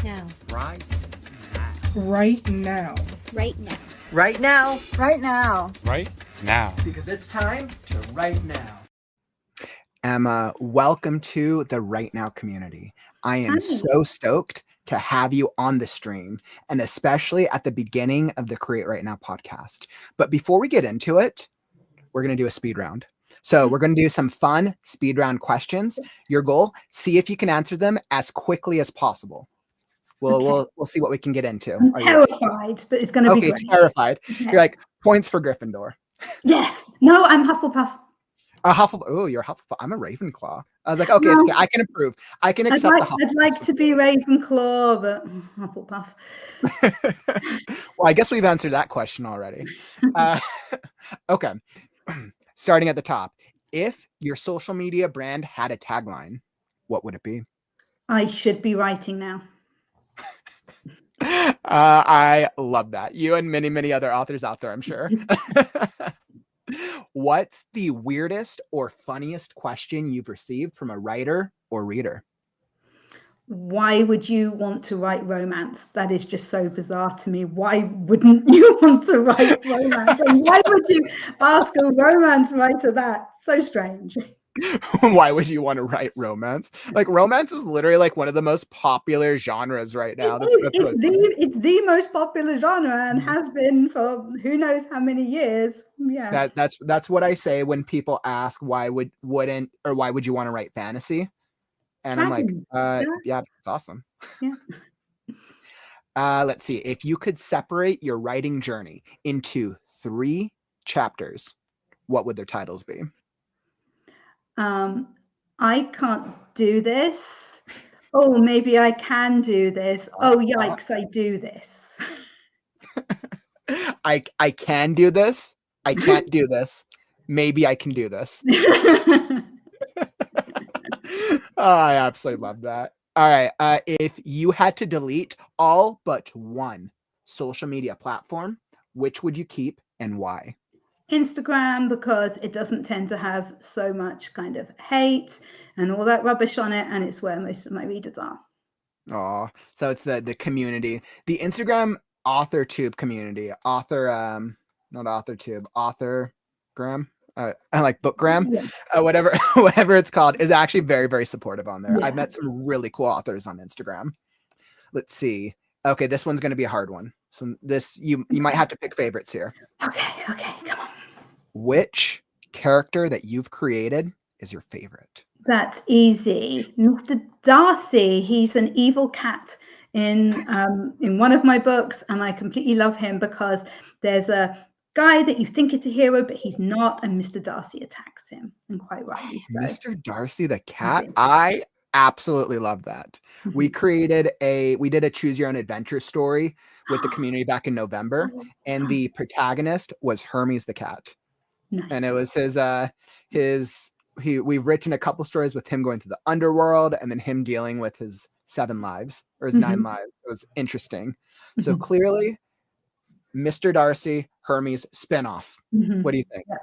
now. Right Right now. Right now. Right now. Right now. Right now. Because it's time to right now. Emma, welcome to the Right Now community. I am so stoked to have you on the stream, and especially at the beginning of the Create Right Now podcast. But before we get into it, we're going to do a speed round. So we're going to do some fun speed round questions. Your goal, see if you can answer them as quickly as possible. We'll see what we can get into. I'm terrified, but it's going to be great. Terrified. Okay. You're like, points for Gryffindor. Yes. No, I'm Hufflepuff. Oh, you're Hufflepuff. I'm a Ravenclaw. I was like, okay, no. I can approve. I can accept the Hufflepuff. I'd like to be Ravenclaw, but Hufflepuff. Well, I guess we've answered that question already. Okay. Starting at the top. If your social media brand had a tagline, what would it be? I should be writing now. I love that. You and many, many other authors out there, I'm sure. What's the weirdest or funniest question you've received from a writer or reader? Why would you want to write romance? That is just so bizarre to me. Why wouldn't you want to write romance? And why would you ask a romance writer that? So strange. Why would you want to write romance? Like, romance is literally like one of the most popular genres right now. It's the most popular genre and has been for who knows how many years. Yeah. That's what I say when people ask why would you want to write fantasy? And I'm like, yeah, it's awesome. Yeah. Let's see. If you could separate your writing journey into 3 chapters, what would their titles be? I can't do this. Oh, maybe I can do this. Oh, yikes, I do this. I can do this. I can't do this. Maybe I can do this. Oh, I absolutely love that. All right. If you had to delete all but one social media platform, which would you keep and why? Instagram, because it doesn't tend to have so much kind of hate and all that rubbish on it, and it's where most of my readers are. Oh, so it's the community, the Instagram AuthorTube community, Authorgram. I like Bookgram, whatever it's called, is actually very, very supportive on there. Yeah. I've met some really cool authors on Instagram. Let's see. Okay, this one's going to be a hard one. So this you might have to pick favorites here. Okay, come on. Which character that you've created is your favorite? That's easy. Mr. Darcy. He's an evil cat in one of my books, and I completely love him because there's a guy that you think is a hero, but he's not, and Mr. Darcy attacks him, and quite rightly so. Mr. Darcy the cat. I absolutely love that. We did a choose your own adventure story with the community back in November, and the protagonist was Hermes the cat. Nice. And it was we've written a couple stories with him going through the underworld and then him dealing with his 7 lives or his 9 lives. It was interesting. So clearly Mr. Darcy, Hermes spinoff. What do you think? Yeah.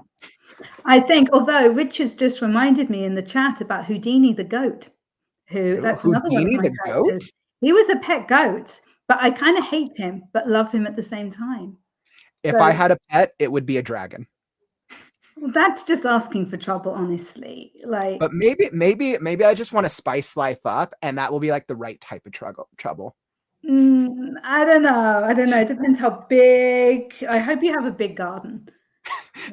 I think, although Richard's just reminded me in the chat about Houdini the goat. That's another one of my characters. Goat? He was a pet goat, but I kind of hate him, but love him at the same time. If I had a pet, it would be a dragon. Well, that's just asking for trouble, honestly. But maybe I just want to spice life up, and that will be like the right type of trouble. I don't know. It depends how big. I hope you have a big garden.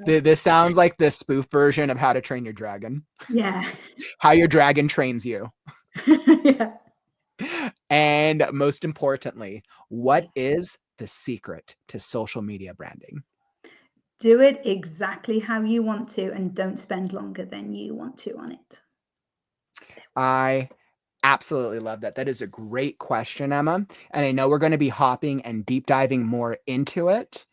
This sounds like the spoof version of How to Train Your Dragon. Yeah. How your dragon trains you. Yeah. And most importantly, what is the secret to social media branding? Do it exactly how you want to, and don't spend longer than you want to on it. I absolutely love that. That is a great question, Emma. And I know we're going to be hopping and deep diving more into it.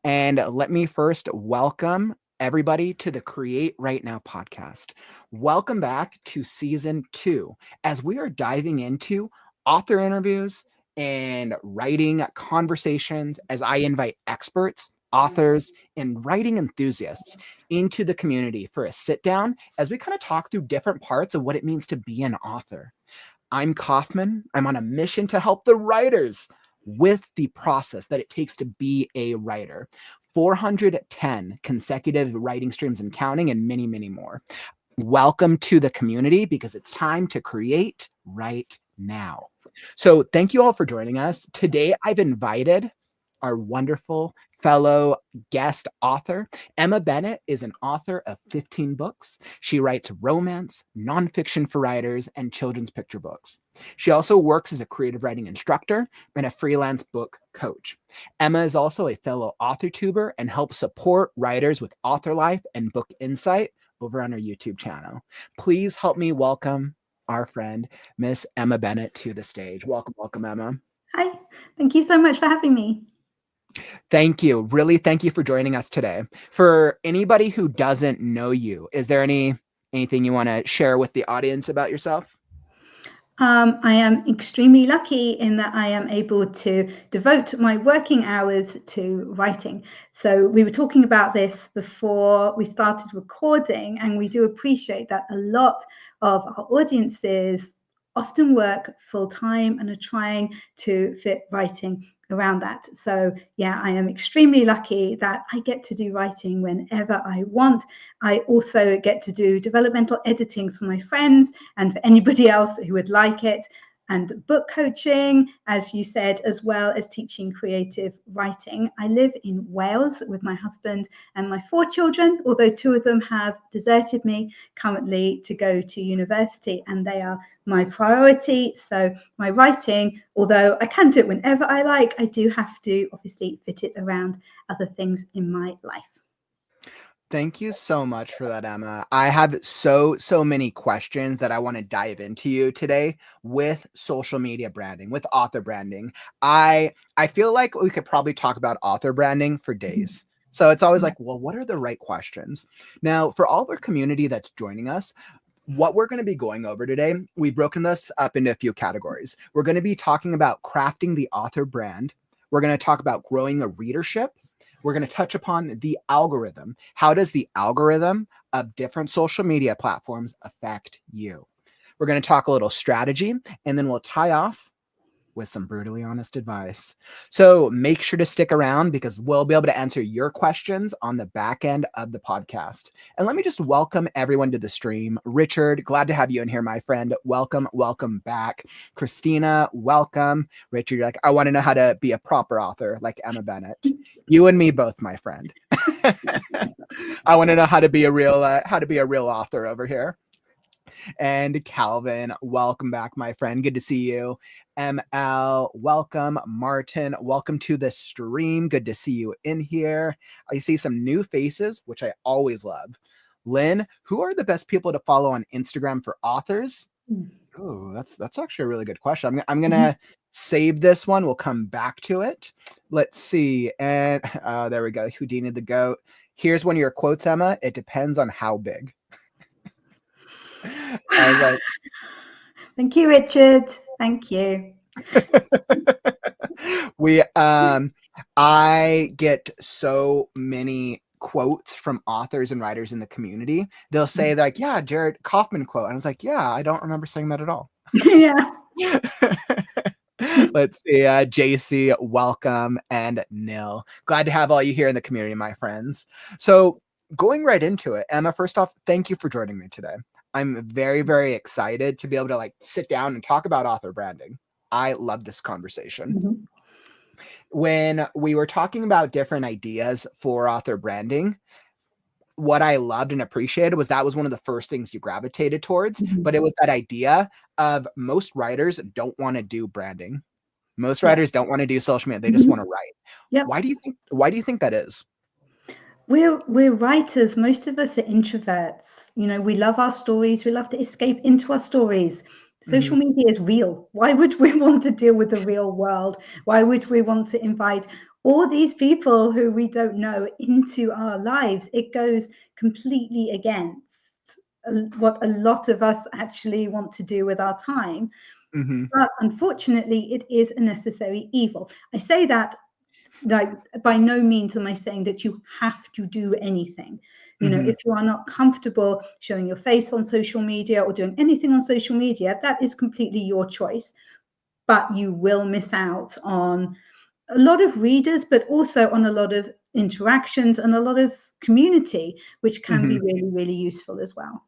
And let me first welcome everybody to the Create Right Now podcast. Welcome back to season 2, as we are diving into author interviews and writing conversations as I invite experts, authors, and writing enthusiasts into the community for a sit down as we kind of talk through different parts of what it means to be an author. I'm Kaufman. I'm on a mission to help the writers with the process that it takes to be a writer. 410 consecutive writing streams and counting, and many, many more. Welcome to the community, because it's time to create right now. So thank you all for joining us. Today, I've invited our wonderful fellow guest author. Emma Bennet is an author of 15 books. She writes romance, nonfiction for writers, and children's picture books. She also works as a creative writing instructor and a freelance book coach. Emma is also a fellow author tuber and helps support writers with author life and book insight over on our YouTube channel. Please help me welcome our friend, Miss Emma Bennet, to the stage. Welcome, Emma. Hi, thank you so much for having me. Thank you. Really, thank you for joining us today. For anybody who doesn't know you, is there anything you want to share with the audience about yourself? I am extremely lucky in that I am able to devote my working hours to writing. So we were talking about this before we started recording, and we do appreciate that a lot of our audiences often work full time and are trying to fit writing around that. So yeah, I am extremely lucky that I get to do writing whenever I want. I also get to do developmental editing for my friends and for anybody else who would like it, and book coaching, as you said, as well as teaching creative writing. I live in Wales with my husband and my 4 children, although 2 of them have deserted me currently to go to university, and they are my priority. So my writing, although I can do it whenever I like, I do have to obviously fit it around other things in my life. Thank you so much for that, Emma. I have so many questions that I want to dive into you today with social media branding, with author branding. I feel like we could probably talk about author branding for days. So it's always like, well, what are the right questions? Now, for all of our community that's joining us, what we're going to be going over today, we've broken this up into a few categories. We're going to be talking about crafting the author brand. We're going to talk about growing a readership. We're going to touch upon the algorithm. How does the algorithm of different social media platforms affect you? We're going to talk a little strategy, and then we'll tie off with some brutally honest advice. So make sure to stick around, because we'll be able to answer your questions on the back end of the podcast. And let me just welcome everyone to the stream. Richard, glad to have you in here, my friend. Welcome back. Christina, welcome. Richard, you're like, I want to know how to be a proper author like Emma Bennet. You and me both, my friend. I want to know how to be a real author over here. And Calvin, welcome back, my friend. Good to see you. ML, welcome. Martin, welcome to the stream. Good to see you in here. I see some new faces, which I always love. Lynn, who are the best people to follow on Instagram for authors? Oh, that's actually a really good question. I'm gonna save this one. We'll come back to it. Let's see. And there we go. Houdini the goat. Here's one of your quotes, Emma. It depends on how big. I was like, thank you, Richard. Thank you. I get so many quotes from authors and writers in the community. They'll say like, yeah, Jared Kaufman quote. And I was like, yeah, I don't remember saying that at all. Yeah. Let's see. JC, welcome. And Nil. Glad to have all you here in the community, my friends. So going right into it, Emma, first off, thank you for joining me today. I'm very, very excited to be able to sit down and talk about author branding. I love this conversation. When we were talking about different ideas for author branding, what I loved and appreciated was that was one of the first things you gravitated towards, but it was that idea of most writers don't want to do branding. Most writers don't want to do social media. They just want to write. Yep. Why do you think that is? We're writers. Most of us are introverts. We love our stories. We love to escape into our stories. Social media is real. Why would we want to deal with the real world? Why would we want to invite all these people who we don't know into our lives? It goes completely against what a lot of us actually want to do with our time. But unfortunately, it is a necessary evil. I say that by no means am I saying that you have to do anything. You know, if you are not comfortable showing your face on social media or doing anything on social media, that is completely your choice. But you will miss out on a lot of readers, but also on a lot of interactions and a lot of community, which can be really, really useful as well.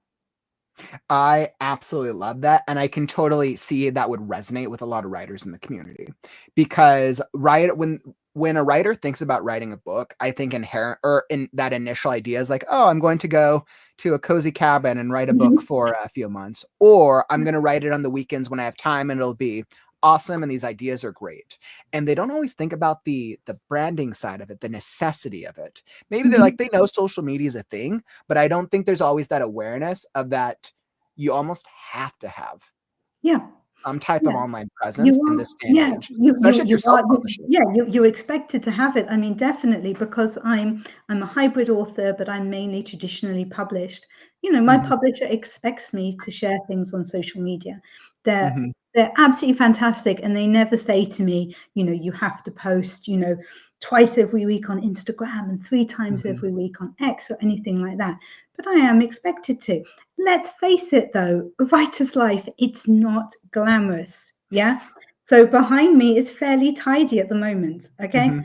I absolutely love that. And I can totally see that would resonate with a lot of writers in the community, because when a writer thinks about writing a book, I think inherent or in that initial idea is like, oh, I'm going to go to a cozy cabin and write a book for a few months, or I'm going to write it on the weekends when I have time and it'll be awesome and these ideas are great. And they don't always think about the branding side of it, the necessity of it. Maybe they're like, they know social media is a thing, but I don't think there's always that awareness of that. You almost have to have some type of online presence in this day and age, especially if you're self-publishing. You're expected to have it. I mean, definitely, because I'm a hybrid author, but I'm mainly traditionally published. You know, my publisher expects me to share things on social media. They're absolutely fantastic, and they never say to me, you know, you have to post, you know, twice every week on Instagram and 3 times every week on X or anything like that. But I am expected to. Let's face it, though, a writer's life, it's not glamorous. Yeah. So behind me is fairly tidy at the moment. Okay.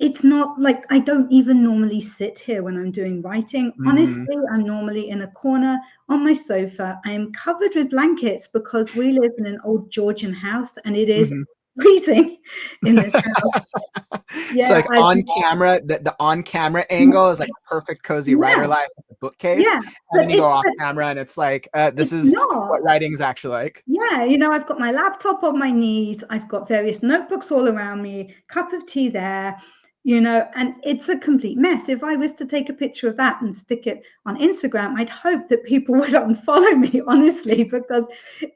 It's not like I don't even normally sit here when I'm doing writing. Honestly, I'm normally in a corner on my sofa. I am covered with blankets because we live in an old Georgian house and it is freezing in this house. Yeah, so like on camera, the on camera angle is like perfect cozy writer life with the bookcase. And then you go off camera and it's like, this is what writing's actually like. Yeah, you know, I've got my laptop on my knees. I've got various notebooks all around me, cup of tea there. You know, and it's a complete mess. If I was to take a picture of that and stick it on Instagram, I'd hope that people would unfollow me, honestly, because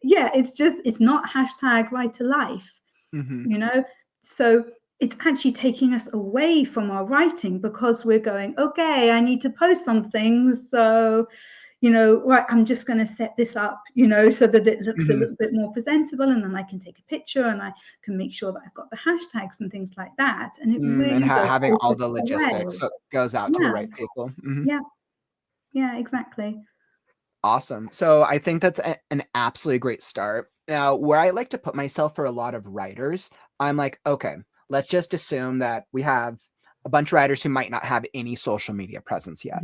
it's not hashtag writer life, you know? So it's actually taking us away from our writing because we're going, okay, I need to post some things. So, you know, right, I'm just going to set this up, you know, so that it looks a little bit more presentable, and then I can take a picture and I can make sure that I've got the hashtags and things like that. And it really and having all the logistics, so it goes out to the right people. Yeah, exactly. Awesome. So I think that's an absolutely great start. Now, where I like to put myself for a lot of writers, I'm like, okay, let's just assume that we have a bunch of writers who might not have any social media presence yet.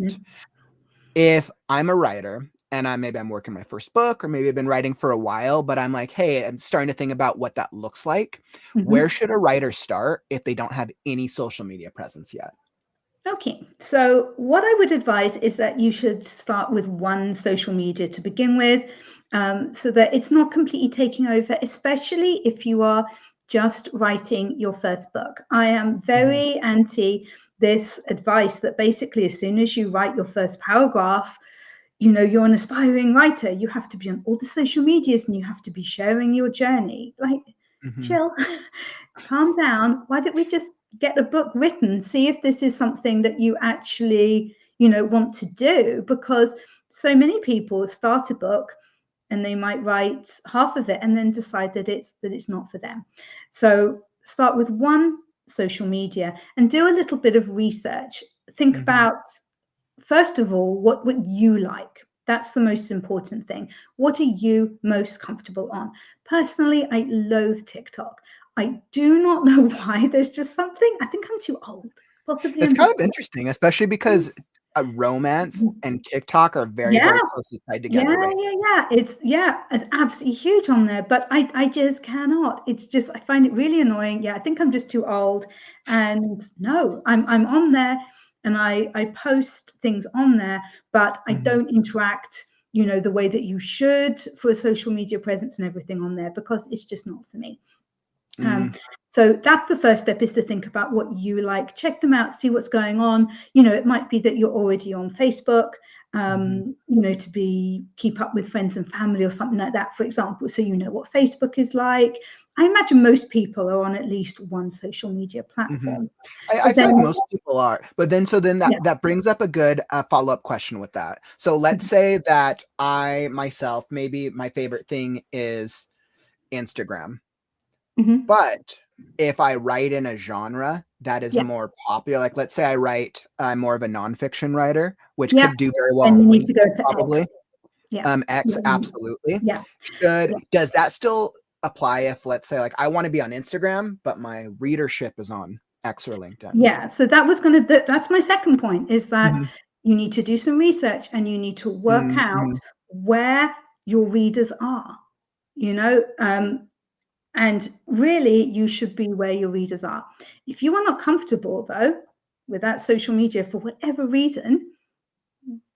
If I'm a writer and I'm working my first book, or maybe I've been writing for a while, but I'm like, hey, I'm starting to think about what that looks like. Where should a writer start if they don't have any social media presence yet? Okay, so what I would advise is that you should start with one social media to begin with, so that it's not completely taking over, especially if you are just writing your first book. I am very anti this advice that basically as soon as you write your first paragraph, you know, you're an aspiring writer, you have to be on all the social medias and you have to be sharing your journey. Like, chill, calm down. Why don't we just get a book written, see if this is something that you actually, you know, want to do? Because so many people start a book and they might write half of it and then decide that it's not for them. So start with one social media and do a little bit of research. Think about, first of all, what would you like? That's the most important thing. What are you most comfortable on? Personally, I loathe TikTok. I do not know why. There's just something. I think I'm too old. Possibly. It's kind of interesting, especially because romance and TikTok are very closely tied together. It's absolutely huge on there, but I just cannot. It's just, I find it really annoying. Yeah, I think I'm just too old. And no, I'm on there and I post things on there, but I don't interact, you know, the way that you should for a social media presence and everything on there, because it's just not for me. So that's the first step, is to think about what you like, check them out, see what's going on. You know, it might be that you're already on Facebook, you know, to keep up with friends and family or something like that, for example. So you know what Facebook is like. I imagine most people are on at least one social media platform. I feel like most people are, but then that brings up a good follow-up question with that. So let's say that I myself, maybe my favorite thing is Instagram. But if I write in a genre that is more popular, like let's say I'm more of a nonfiction writer, which Yeah. could do very well And you on need to go LinkedIn, to probably. X. Yeah. X, Yeah. absolutely. Yeah. Does that still apply if, let's say, like I want to be on Instagram, but my readership is on X or LinkedIn? Yeah. So that's my second point, is that you need to do some research and you need to work out where your readers are, and really you should be where your readers are. If you are not comfortable though with that social media for whatever reason,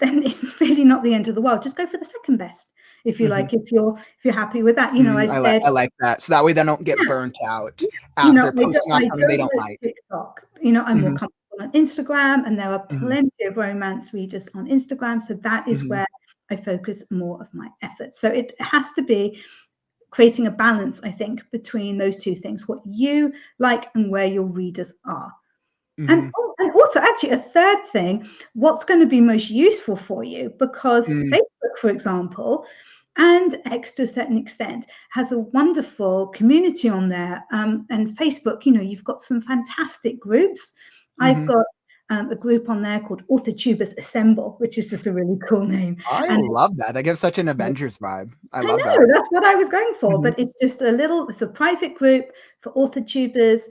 then it's really not the end of the world. Just go for the second best. If you like, if you're happy with that, I like that. So that way they don't get burnt out after posting on something they don't like. TikTok. I'm more comfortable on Instagram, and there are plenty of romance readers on Instagram. So that is where I focus more of my efforts. So it has to be creating a balance, I think, between those two things, what you like and where your readers are. And also, actually, a third thing, what's going to be most useful for you, because Facebook, for example, and X to a certain extent, has a wonderful community on there. And Facebook, you've got some fantastic groups. I've got a group on there called AuthorTubers Assemble, which is just a really cool name. I love that. That gives such an Avengers vibe. I love know, that. That's what I was going for, but it's just it's a private group for AuthorTubers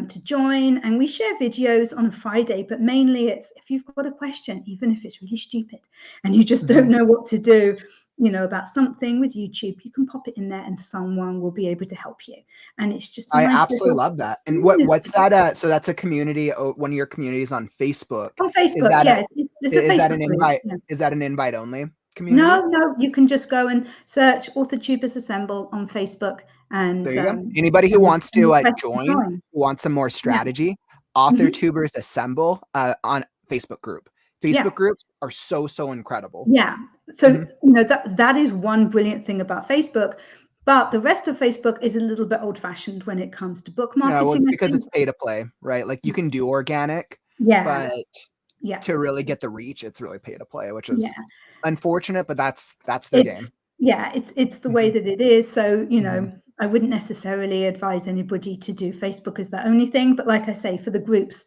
to join, and we share videos on a Friday, but mainly it's if you've got a question, even if it's really stupid and you just don't know what to do, about something with YouTube, you can pop it in there and someone will be able to help you. And it's just I absolutely love that. And what's that? So that's a community, one of your communities on Facebook. On Facebook, yes. It's a Facebook an invite? Group. Is that an invite only community? No, you can just go and search AuthorTubers Assemble on Facebook. And there you go. Anybody who wants to join, who wants some more strategy, AuthorTubers Assemble on Facebook group. Facebook groups are so incredible. Yeah. So, that is one brilliant thing about Facebook, but the rest of Facebook is a little bit old fashioned when it comes to book marketing. Yeah, well, it's because it's pay to play, right? Like you can do organic, but to really get the reach, it's really pay to play, which is unfortunate, but that's their game. Yeah, it's the way that it is. So, I wouldn't necessarily advise anybody to do Facebook as the only thing, but like I say, for the groups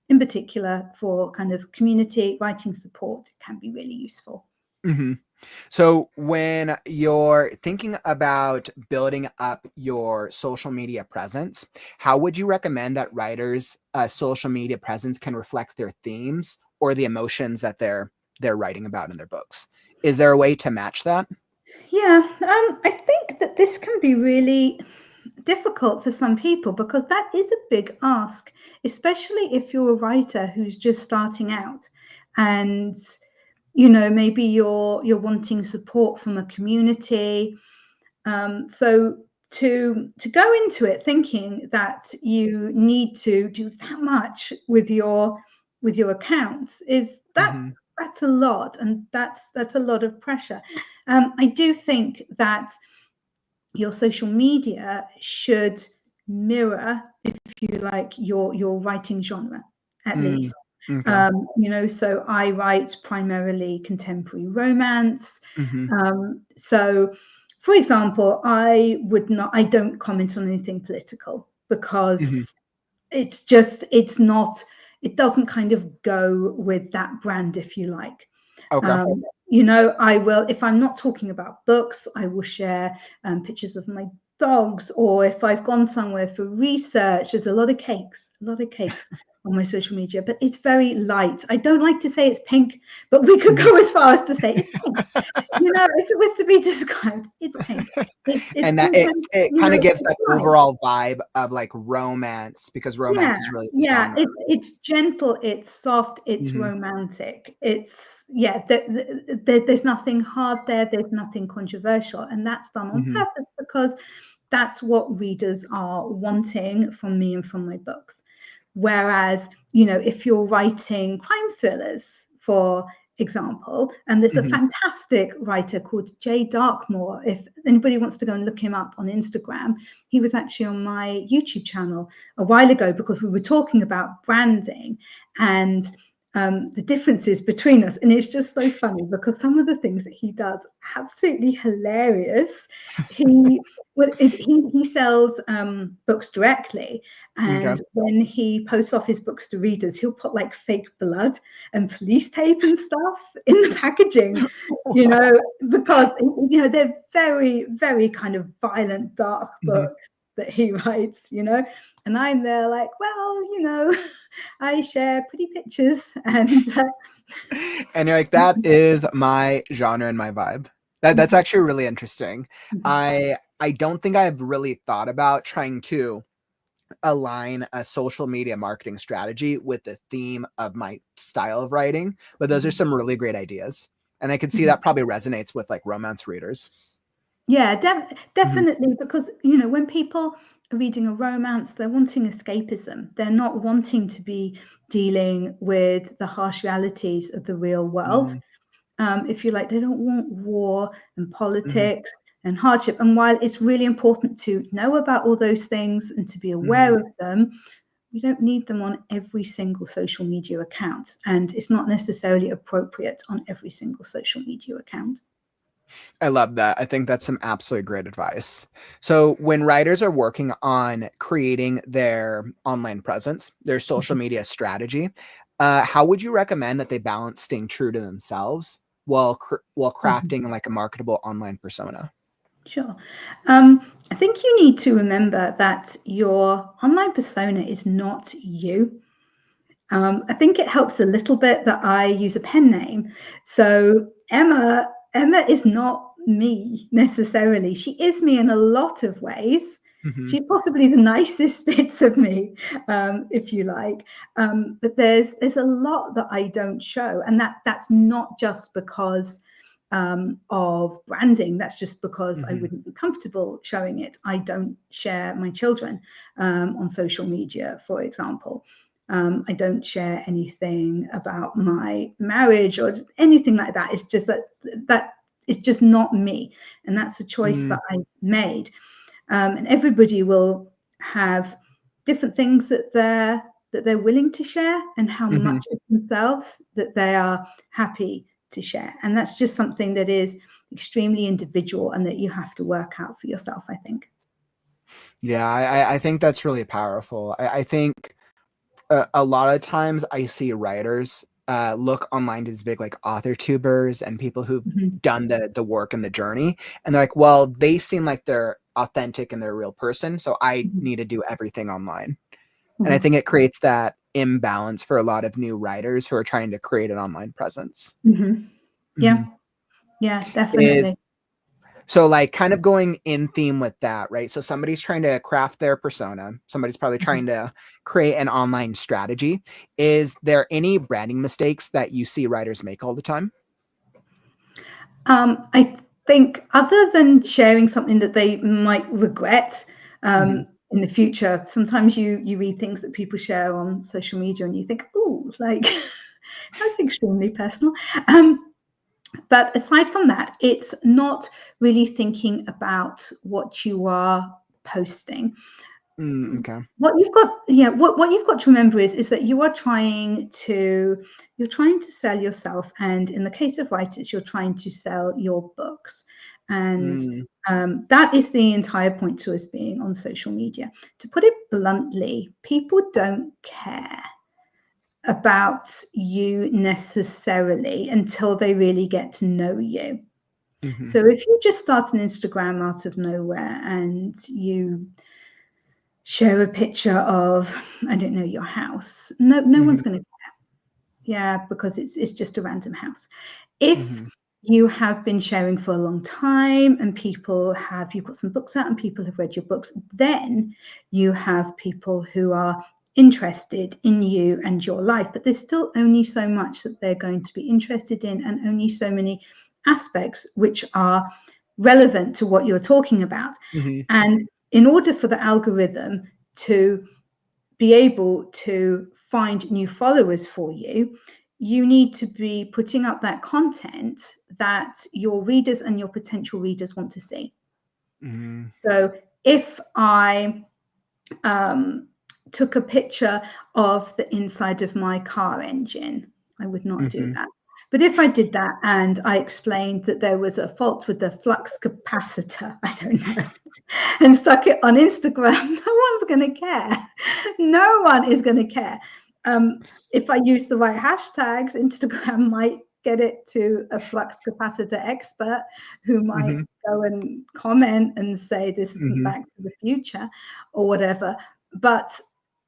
in particular, for kind of community writing support, it can be really useful. So when you're thinking about building up your social media presence, how would you recommend that writers' social media presence can reflect their themes or the emotions that they're writing about in their books? Is there a way to match that? Yeah, I think that this can be really difficult for some people, because that is a big ask, especially if you're a writer who's just starting out, and maybe you're wanting support from a community. So to go into it thinking that you need to do that much with your accounts is that's a lot, and that's a lot of pressure. I do think that your social media should mirror, if you like, your writing genre, at least. Okay. So I write primarily contemporary romance. So, for example, I don't comment on anything political, because it doesn't kind of go with that brand, if you like. Okay. I will, if I'm not talking about books, I will share pictures of my dogs, or if I've gone somewhere for research, there's a lot of cakes on my social media, but it's very light. I don't like to say it's pink, but we could go as far as to say it's pink. If it was to be described, it's pink. And that it kind of gives that overall vibe of like romance, because romance is really it's gentle, it's soft, it's romantic, it's there's nothing hard there, there's nothing controversial, and that's done on purpose, because that's what readers are wanting from me and from my books. Whereas, if you're writing crime thrillers, for example, and there's a fantastic writer called Jay Darkmore. If anybody wants to go and look him up on Instagram, he was actually on my YouTube channel a while ago, because we were talking about branding, and the differences between us. And it's just so funny because some of the things that he does are absolutely hilarious. He sells books directly, and Okay. when he posts off his books to readers, he'll put like fake blood and police tape and stuff in the packaging, because they're very, very kind of violent, dark books that he writes, and I'm there like, well, I share pretty pictures, and And you're like, that is my genre and my vibe. That's actually really interesting. I don't think I've really thought about trying to align a social media marketing strategy with the theme of my style of writing, but those are some really great ideas. And I can see that probably resonates with like romance readers. Yeah, definitely, because when people are reading a romance, they're wanting escapism. They're not wanting to be dealing with the harsh realities of the real world. If you like, they don't want war and politics and hardship. And while it's really important to know about all those things and to be aware of them, you don't need them on every single social media account. And it's not necessarily appropriate on every single social media account. I love that. I think that's some absolutely great advice. So when writers are working on creating their online presence, their social media strategy, how would you recommend that they balance staying true to themselves while crafting like a marketable online persona? Sure. I think you need to remember that your online persona is not you. I think it helps a little bit that I use a pen name. So Emma is not me necessarily. She is me in a lot of ways. She's possibly the nicest bits of me, if you like. But there's a lot that I don't show, and that's not just because of branding. That's just because I wouldn't be comfortable showing it. I don't share my children on social media, for example. I don't share anything about my marriage or just anything like that. It's just that it's just not me, and that's a choice that I made. And everybody will have different things that they're willing to share, and how much of themselves that they are happy to share. And that's just something that is extremely individual and that you have to work out for yourself, I think. Yeah, I think that's really powerful. I think a lot of times I see writers look online as big like author tubers and people who've done the work and the journey, and they're like, well, they seem like they're authentic and they're a real person, so I need to do everything online. And I think it creates that imbalance for a lot of new writers who are trying to create an online presence. Yeah, definitely. So like kind of going in theme with that, right? So somebody's trying to craft their persona. Somebody's probably trying to create an online strategy. Is there any branding mistakes that you see writers make all the time? I think other than sharing something that they might regret in the future, sometimes you read things that people share on social media and you think, oh, like that's extremely personal. But aside from that, it's not really thinking about what you are posting. Okay. What you've got to remember is that you're trying to sell yourself, and in the case of writers, you're trying to sell your books, and that is the entire point to us being on social media. To put it bluntly, people don't care about you necessarily until they really get to know you. So if you just start an Instagram out of nowhere and you share a picture of, I don't know, your house, no one's going to care. Yeah, because it's just a random house. If you have been sharing for a long time and you've got some books out and people have read your books, then you have people who are interested in you and your life, but there's still only so much that they're going to be interested in, and only so many aspects which are relevant to what you're talking about. And in order for the algorithm to be able to find new followers for you, you need to be putting up that content that your readers and your potential readers want to see. So if I took a picture of the inside of my car engine I would not do Mhm. that. But if I did that and I explained that there was a fault with the flux capacitor, I don't know, and stuck it on Instagram, no one's going to care. No one is going to care. If I use the right hashtags, Instagram might get it to a flux capacitor expert who might Mhm. go and comment and say this isn't Mhm. Back to the Future or whatever. But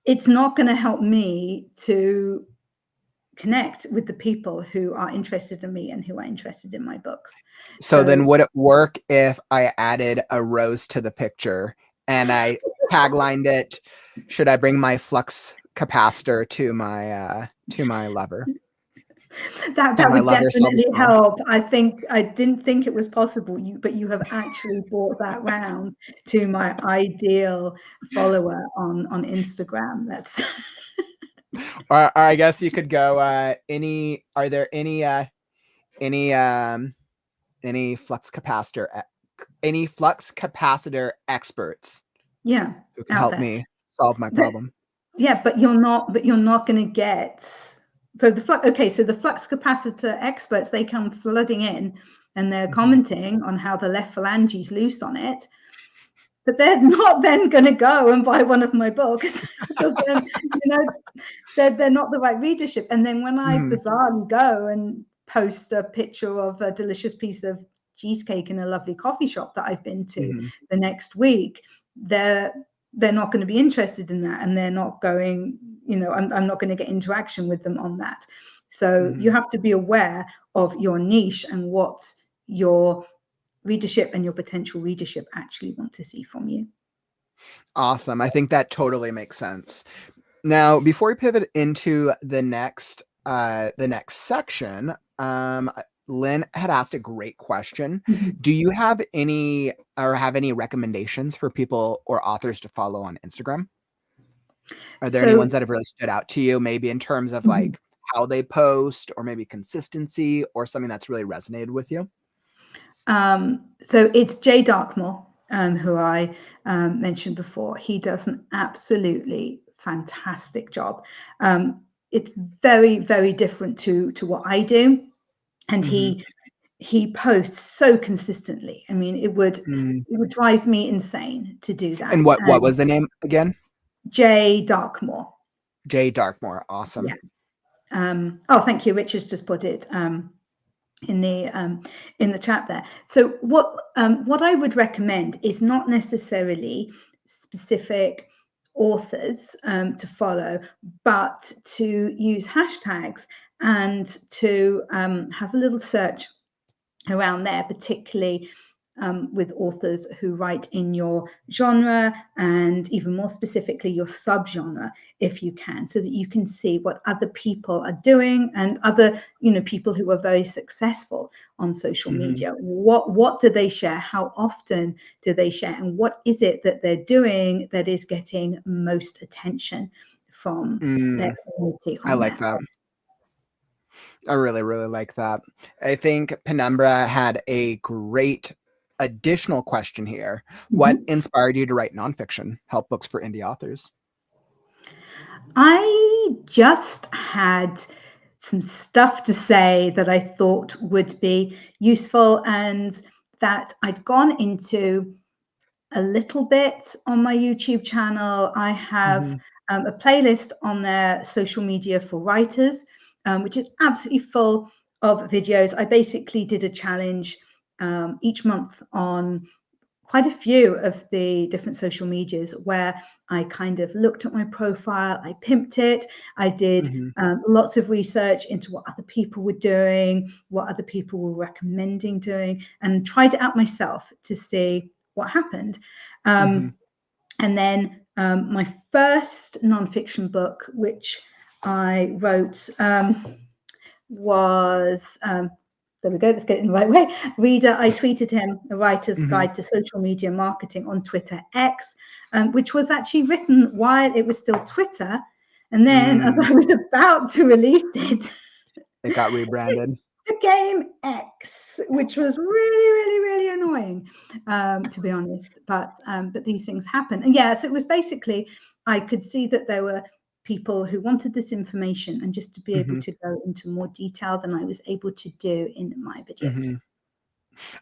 it's not going to help me to connect with the people who are interested in me and who are interested in my books. So So then would it work if I added a rose to the picture and I taglined it, "Should I bring my flux capacitor to my lover? that Can my would lover solve this definitely problem?" help. I didn't think it was possible, but you have actually brought that round to my ideal follower on Instagram. That's Or I guess you could go, are there any, any flux capacitor experts yeah, who can out help there. me solve my But problem? yeah, but you're not going to get. So the flux capacitor experts, they come flooding in and they're Mhm. commenting on how the left phalange is loose on it, but they're not then going to go and buy one of my books because then they're not the right readership. And then when I Mhm. bizarrely go and post a picture of a delicious piece of cheesecake in a lovely coffee shop that I've been to Mhm. the next week, they're not going to be interested in that, and they're not going, I'm not going to get interaction with them on that. So you Mhm. have to be aware of your niche and what your readership and your potential readership actually want to see from you. Awesome. I think that totally makes sense. Now, before we pivot into the next section, Lynn had asked a great question. Mhm. Do you have any recommendations for people or authors to follow on Instagram? Are there any So ones that have really stood out to you, maybe in terms of mhm. like how they post or maybe consistency or something that's really resonated with you? So it's Jay Darkmore, who I mentioned before. He does an absolutely fantastic job. It's very, very different to what I do, and Mhm. he posts so consistently. I mean, Mm. it would drive me insane to do that. And what was the name again? Jay Darkmore, Jay Darkmore. yeah. Awesome. Oh, thank you. Richard's just put it in the chat there. So what I would recommend is not necessarily specific authors to follow, but to use hashtags and to have a little search around there, particularly with authors who write in your genre and even more specifically your subgenre, if you can, so that you can see what other people are doing and other people who are very successful on social Mhm. media. What do they share? How often do they share? And what is it that they're doing that is getting most attention from their Mm, community I on like there? that. I really, really like that. I think Penumbra had a great additional question here. What Mhm. inspired you to write nonfiction, help books for indie authors? I just had some stuff to say that I thought would be useful and that I'd gone into a little bit on my YouTube channel. I have Mhm. a playlist on there, Social Media for Writers, which is absolutely full of videos. I basically did a challenge each month on quite a few of the different social medias where I kind of looked at my profile, I pimped it, I did Mhm. lots of research into what other people were doing, what other people were recommending doing, and tried it out myself to see what happened. Mhm. And then my first nonfiction book, which I wrote, was there we go, let's get it in the right way. Reader, I tweeted him a writer's Mhm. guide to social media marketing on Twitter X, which was actually written while it was still Twitter. And then as Mm, I was about to release it, it got rebranded. it became X, which was really, really, really annoying, to be honest. But these things happen. And yeah, so it was basically, I could see that there were people who wanted this information and just to be able Mhm. to go into more detail than I was able to do in my videos. Mhm.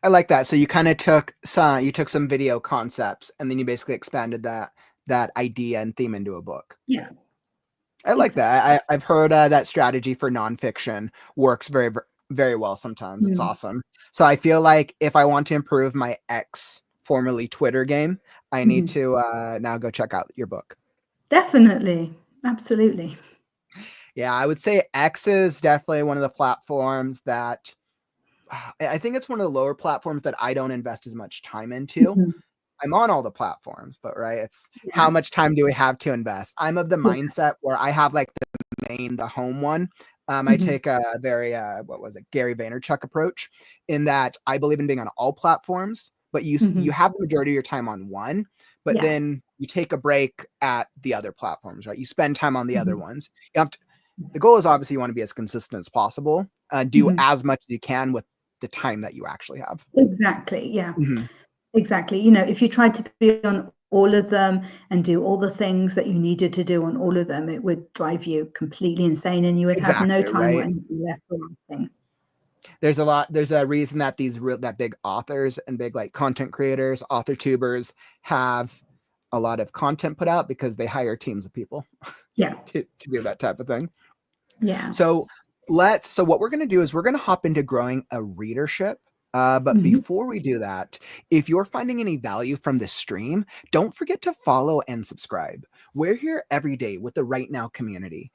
I like that. So you kind of took some video concepts and then you basically expanded that idea and theme into a book. Yeah. I like Exactly. that. I've heard that strategy for nonfiction works very, very well sometimes. It's awesome. So I feel like if I want to improve my X, formerly Twitter game, I need to now go check out your book. Definitely. Absolutely. Yeah, I would say X is definitely one of the platforms that I think it's one of the lower platforms that I don't invest as much time into. Mhm. I'm on all the platforms, but right, it's how Yeah. much time do we have to invest? I'm of the Yeah. mindset where I have like the home one. I Mhm. take a very Gary Vaynerchuk approach in that I believe in being on all platforms, but you Mhm. have the majority of your time on one, but Yeah. then you take a break at the other platforms, right? You spend time on the other Mhm. ones. You have to. The goal is obviously you want to be as consistent as possible. Do Mhm. as much as you can with the time that you actually have. Exactly. Yeah. Mhm. Exactly. You know, if you tried to be on all of them and do all the things that you needed to do on all of them, it would drive you completely insane and you would have no Exactly, time or right? energy left for anything. There's a reason that that big authors and big like content creators, author tubers have a lot of content put out because they hire teams of people Yeah. to do that type of thing. Yeah. So what we're going to do is we're going to hop into growing a readership. But Mhm. before we do that, if you're finding any value from this stream, don't forget to follow and subscribe. We're here every day with the Right Now community.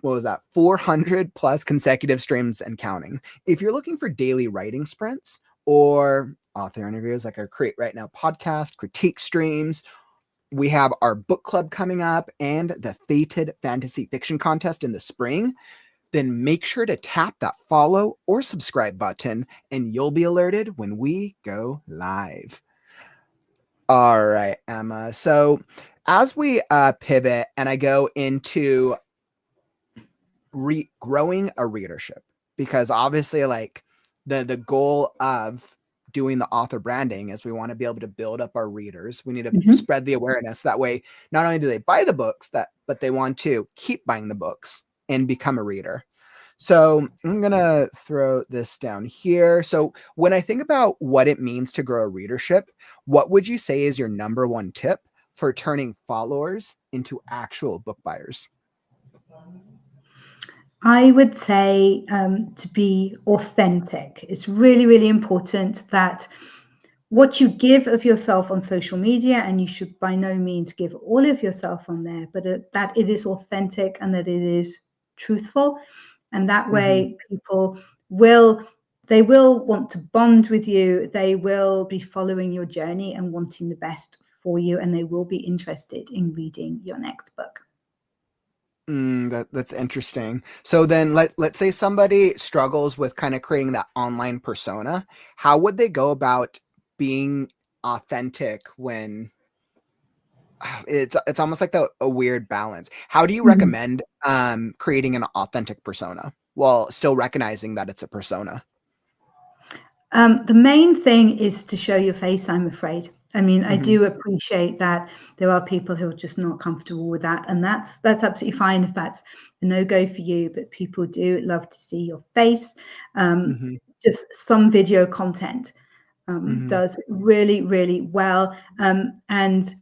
What was that? 400 plus consecutive streams and counting. If you're looking for daily writing sprints or author interviews like our Create Right Now podcast, critique streams, we have our book club coming up and the Fated Fantasy Fiction Contest in the spring, then make sure to tap that follow or subscribe button and you'll be alerted when we go live. All right, Emma. So as we pivot and I go into growing a readership, because obviously like the goal of doing the author branding is we want to be able to build up our readers. We need to Mhm. spread the awareness. That way, not only do they buy the books but they want to keep buying the books and become a reader. So I'm going to throw this down here. So when I think about what it means to grow a readership, what would you say is your number one tip for turning followers into actual book buyers? I would say to be authentic. It's really, really important that what you give of yourself on social media, and you should by no means give all of yourself on there, but that it is authentic and that it is truthful. And that Mm-hmm. way people will want to bond with you. They will be following your journey and wanting the best for you, and they will be interested in reading your next book. That's interesting. So then let's say somebody struggles with kind of creating that online persona. How would they go about being authentic when it's almost like a weird balance? How do you Mhm. recommend creating an authentic persona while still recognizing that it's a persona? The main thing is to show your face, I'm afraid. I mean, I Mm-hmm. do appreciate that there are people who are just not comfortable with that, and that's absolutely fine if that's a no-go for you, but people do love to see your face. Um, Mm-hmm. just some video content Mm-hmm. does really, really well, and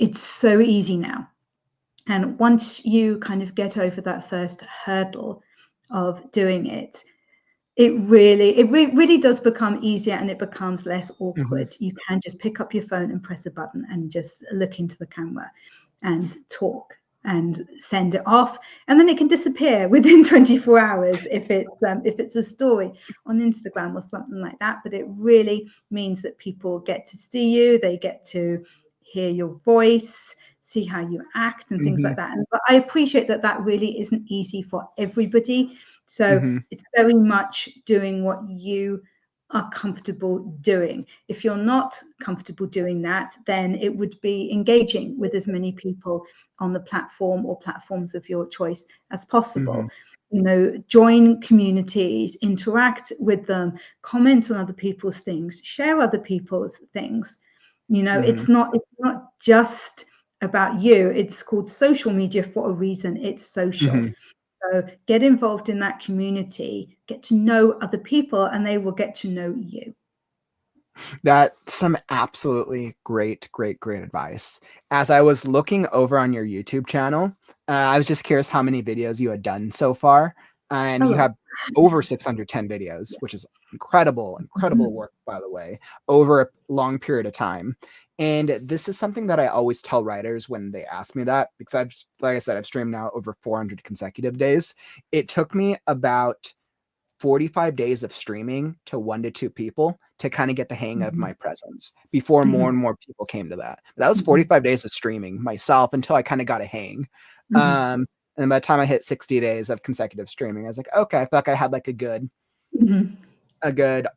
it's so easy now. And once you kind of get over that first hurdle of doing it, it really does become easier and it becomes less Mm-hmm. awkward. You can just pick up your phone and press a button and just look into the camera and talk and send it off, and then it can disappear within 24 hours if it's a story on Instagram or something like that. But it really means that people get to see you, they get to hear your voice, see how you act and things Mm-hmm. like that. But I appreciate that really isn't easy for everybody. So Mm-hmm. it's very much doing what you are comfortable doing. If you're not comfortable doing that, then it would be engaging with as many people on the platform or platforms of your choice as possible. You know, join communities, interact with them, comment on other people's things, share other people's things. You know, Mm-hmm. it's not just about you. It's called social media for a reason. It's social. Mhm. So get involved in that community, get to know other people, and they will get to know you. That's some absolutely great advice. As I was looking over on your YouTube channel, I was just curious how many videos you had done so far. And Oh, you have over 610 videos, which is incredible work, by the way, over a long period of time. And this is something that I always tell writers when they ask me that, because like I said, I've streamed now over 400 consecutive days. It took me about 45 days of streaming to 1 to 2 people to kind of get the hang of my presence before more and more people came to that. That was 45 days of streaming myself until I kind of got a hang. And by the time I hit 60 days of consecutive streaming, I was like, okay, I feel like I had like a good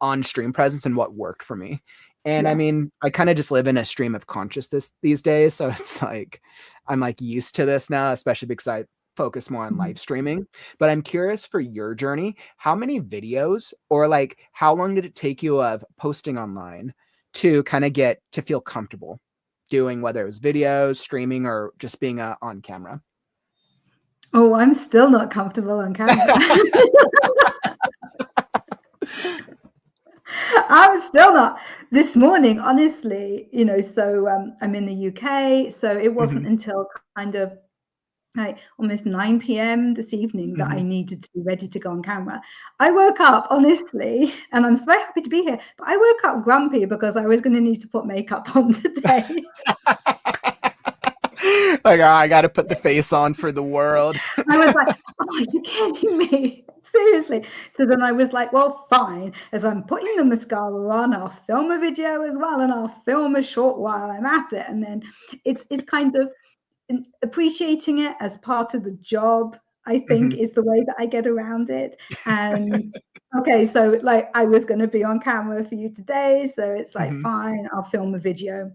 on-stream presence and what worked for me. And I mean, I kind of just live in a stream of consciousness these days. So it's like, I'm like used to this now, especially because I focus more on live streaming. But I'm curious for your journey, how many videos or like how long did it take you of posting online to kind of get to feel comfortable doing, whether it was videos, streaming, or just being on camera? Oh, I'm still not comfortable on camera. I'm still not. This morning, honestly, so I'm in the UK, so it wasn't until kind of like almost 9 p.m. this evening that I needed to be ready to go on camera. I woke up, honestly, and I'm so happy to be here, but I woke up grumpy because I was going to need to put makeup on today. Like, I got to put the face on for the world. I was like, oh, are you kidding me? Seriously. So then I was like, well, fine. As I'm putting the mascara on, I'll film a video as well, and I'll film a short while I'm at it. And then it's kind of appreciating it as part of the job, I think, is the way that I get around it. And okay, so like I was going to be on camera for you today. So it's like, fine, I'll film a video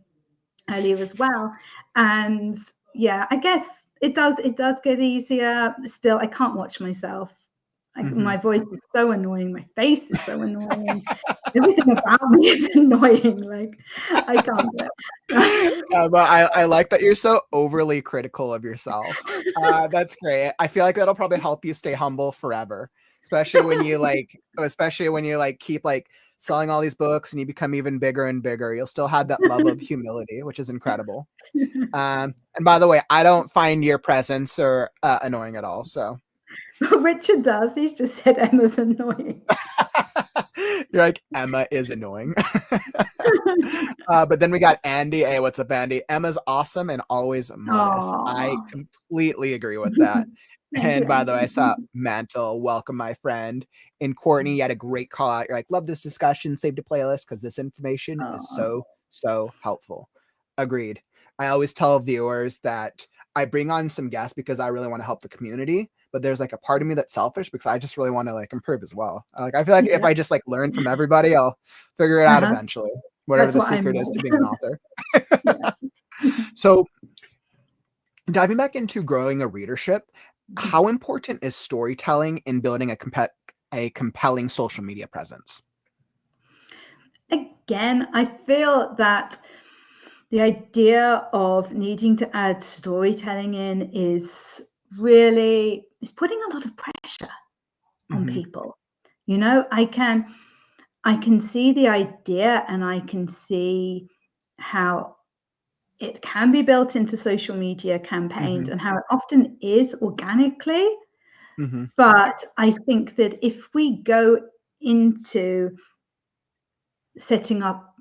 earlier as well. And yeah, I guess it does get easier. Still, I can't watch myself. My voice is so annoying. My face is so annoying. Everything about me is annoying. Like, I can't do it. But I like that you're so overly critical of yourself. That's great. I feel like that'll probably help you stay humble forever, especially when you keep like selling all these books and you become even bigger and bigger. You'll still have that love of humility, which is incredible. And by the way, I don't find your presence or annoying at all. So Richard does. He's just said Emma's annoying. You're like, Emma is annoying. But then we got Andy. Hey, what's up, Andy? Emma's awesome and always modest. Aww. I completely agree with that. And by the way, I saw Mantle, welcome my friend. And Courtney, you had a great call out. You're like, love this discussion, saved a playlist because this information is so helpful. Agreed. I always tell viewers that I bring on some guests because I really want to help the community, but there's like a part of me that's selfish because I just really want to like improve as well. Like, I feel like if I just like learn from everybody, I'll figure it out eventually, whatever the secret is to being an author. So diving back into growing a readership, how important is storytelling in building a compelling social media presence? Again, I feel that the idea of needing to add storytelling in is putting a lot of pressure on people. I can see the idea and I can see how it can be built into social media campaigns and how it often is organically. But I think that if we go into setting up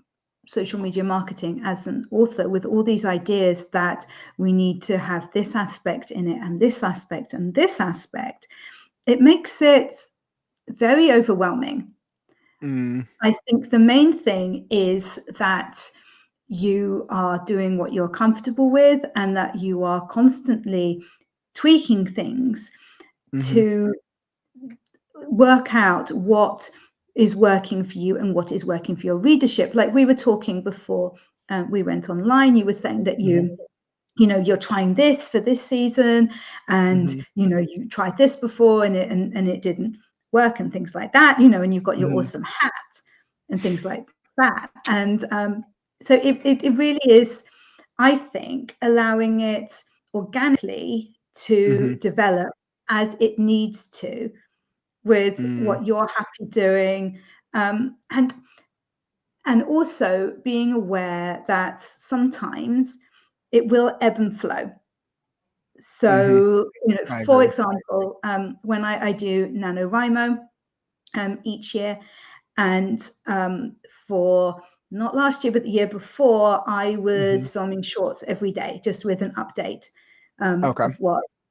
social media marketing as an author with all these ideas that we need to have this aspect in it and this aspect and this aspect, it makes it very overwhelming. I think the main thing is that you are doing what you're comfortable with and that you are constantly tweaking things to work out what is working for you and what is working for your readership. Like we were talking before we went online, you were saying that you're trying this for this season and you tried this before and it didn't work and things like that, and you've got your awesome hat and things like that. And so it really is I think allowing it organically to develop as it needs to, with what you're happy doing, and also being aware that sometimes it will ebb and flow. So, I for agree. example, when I do NaNoWriMo each year, and for not last year, but the year before, I was filming shorts every day, just with an update Okay.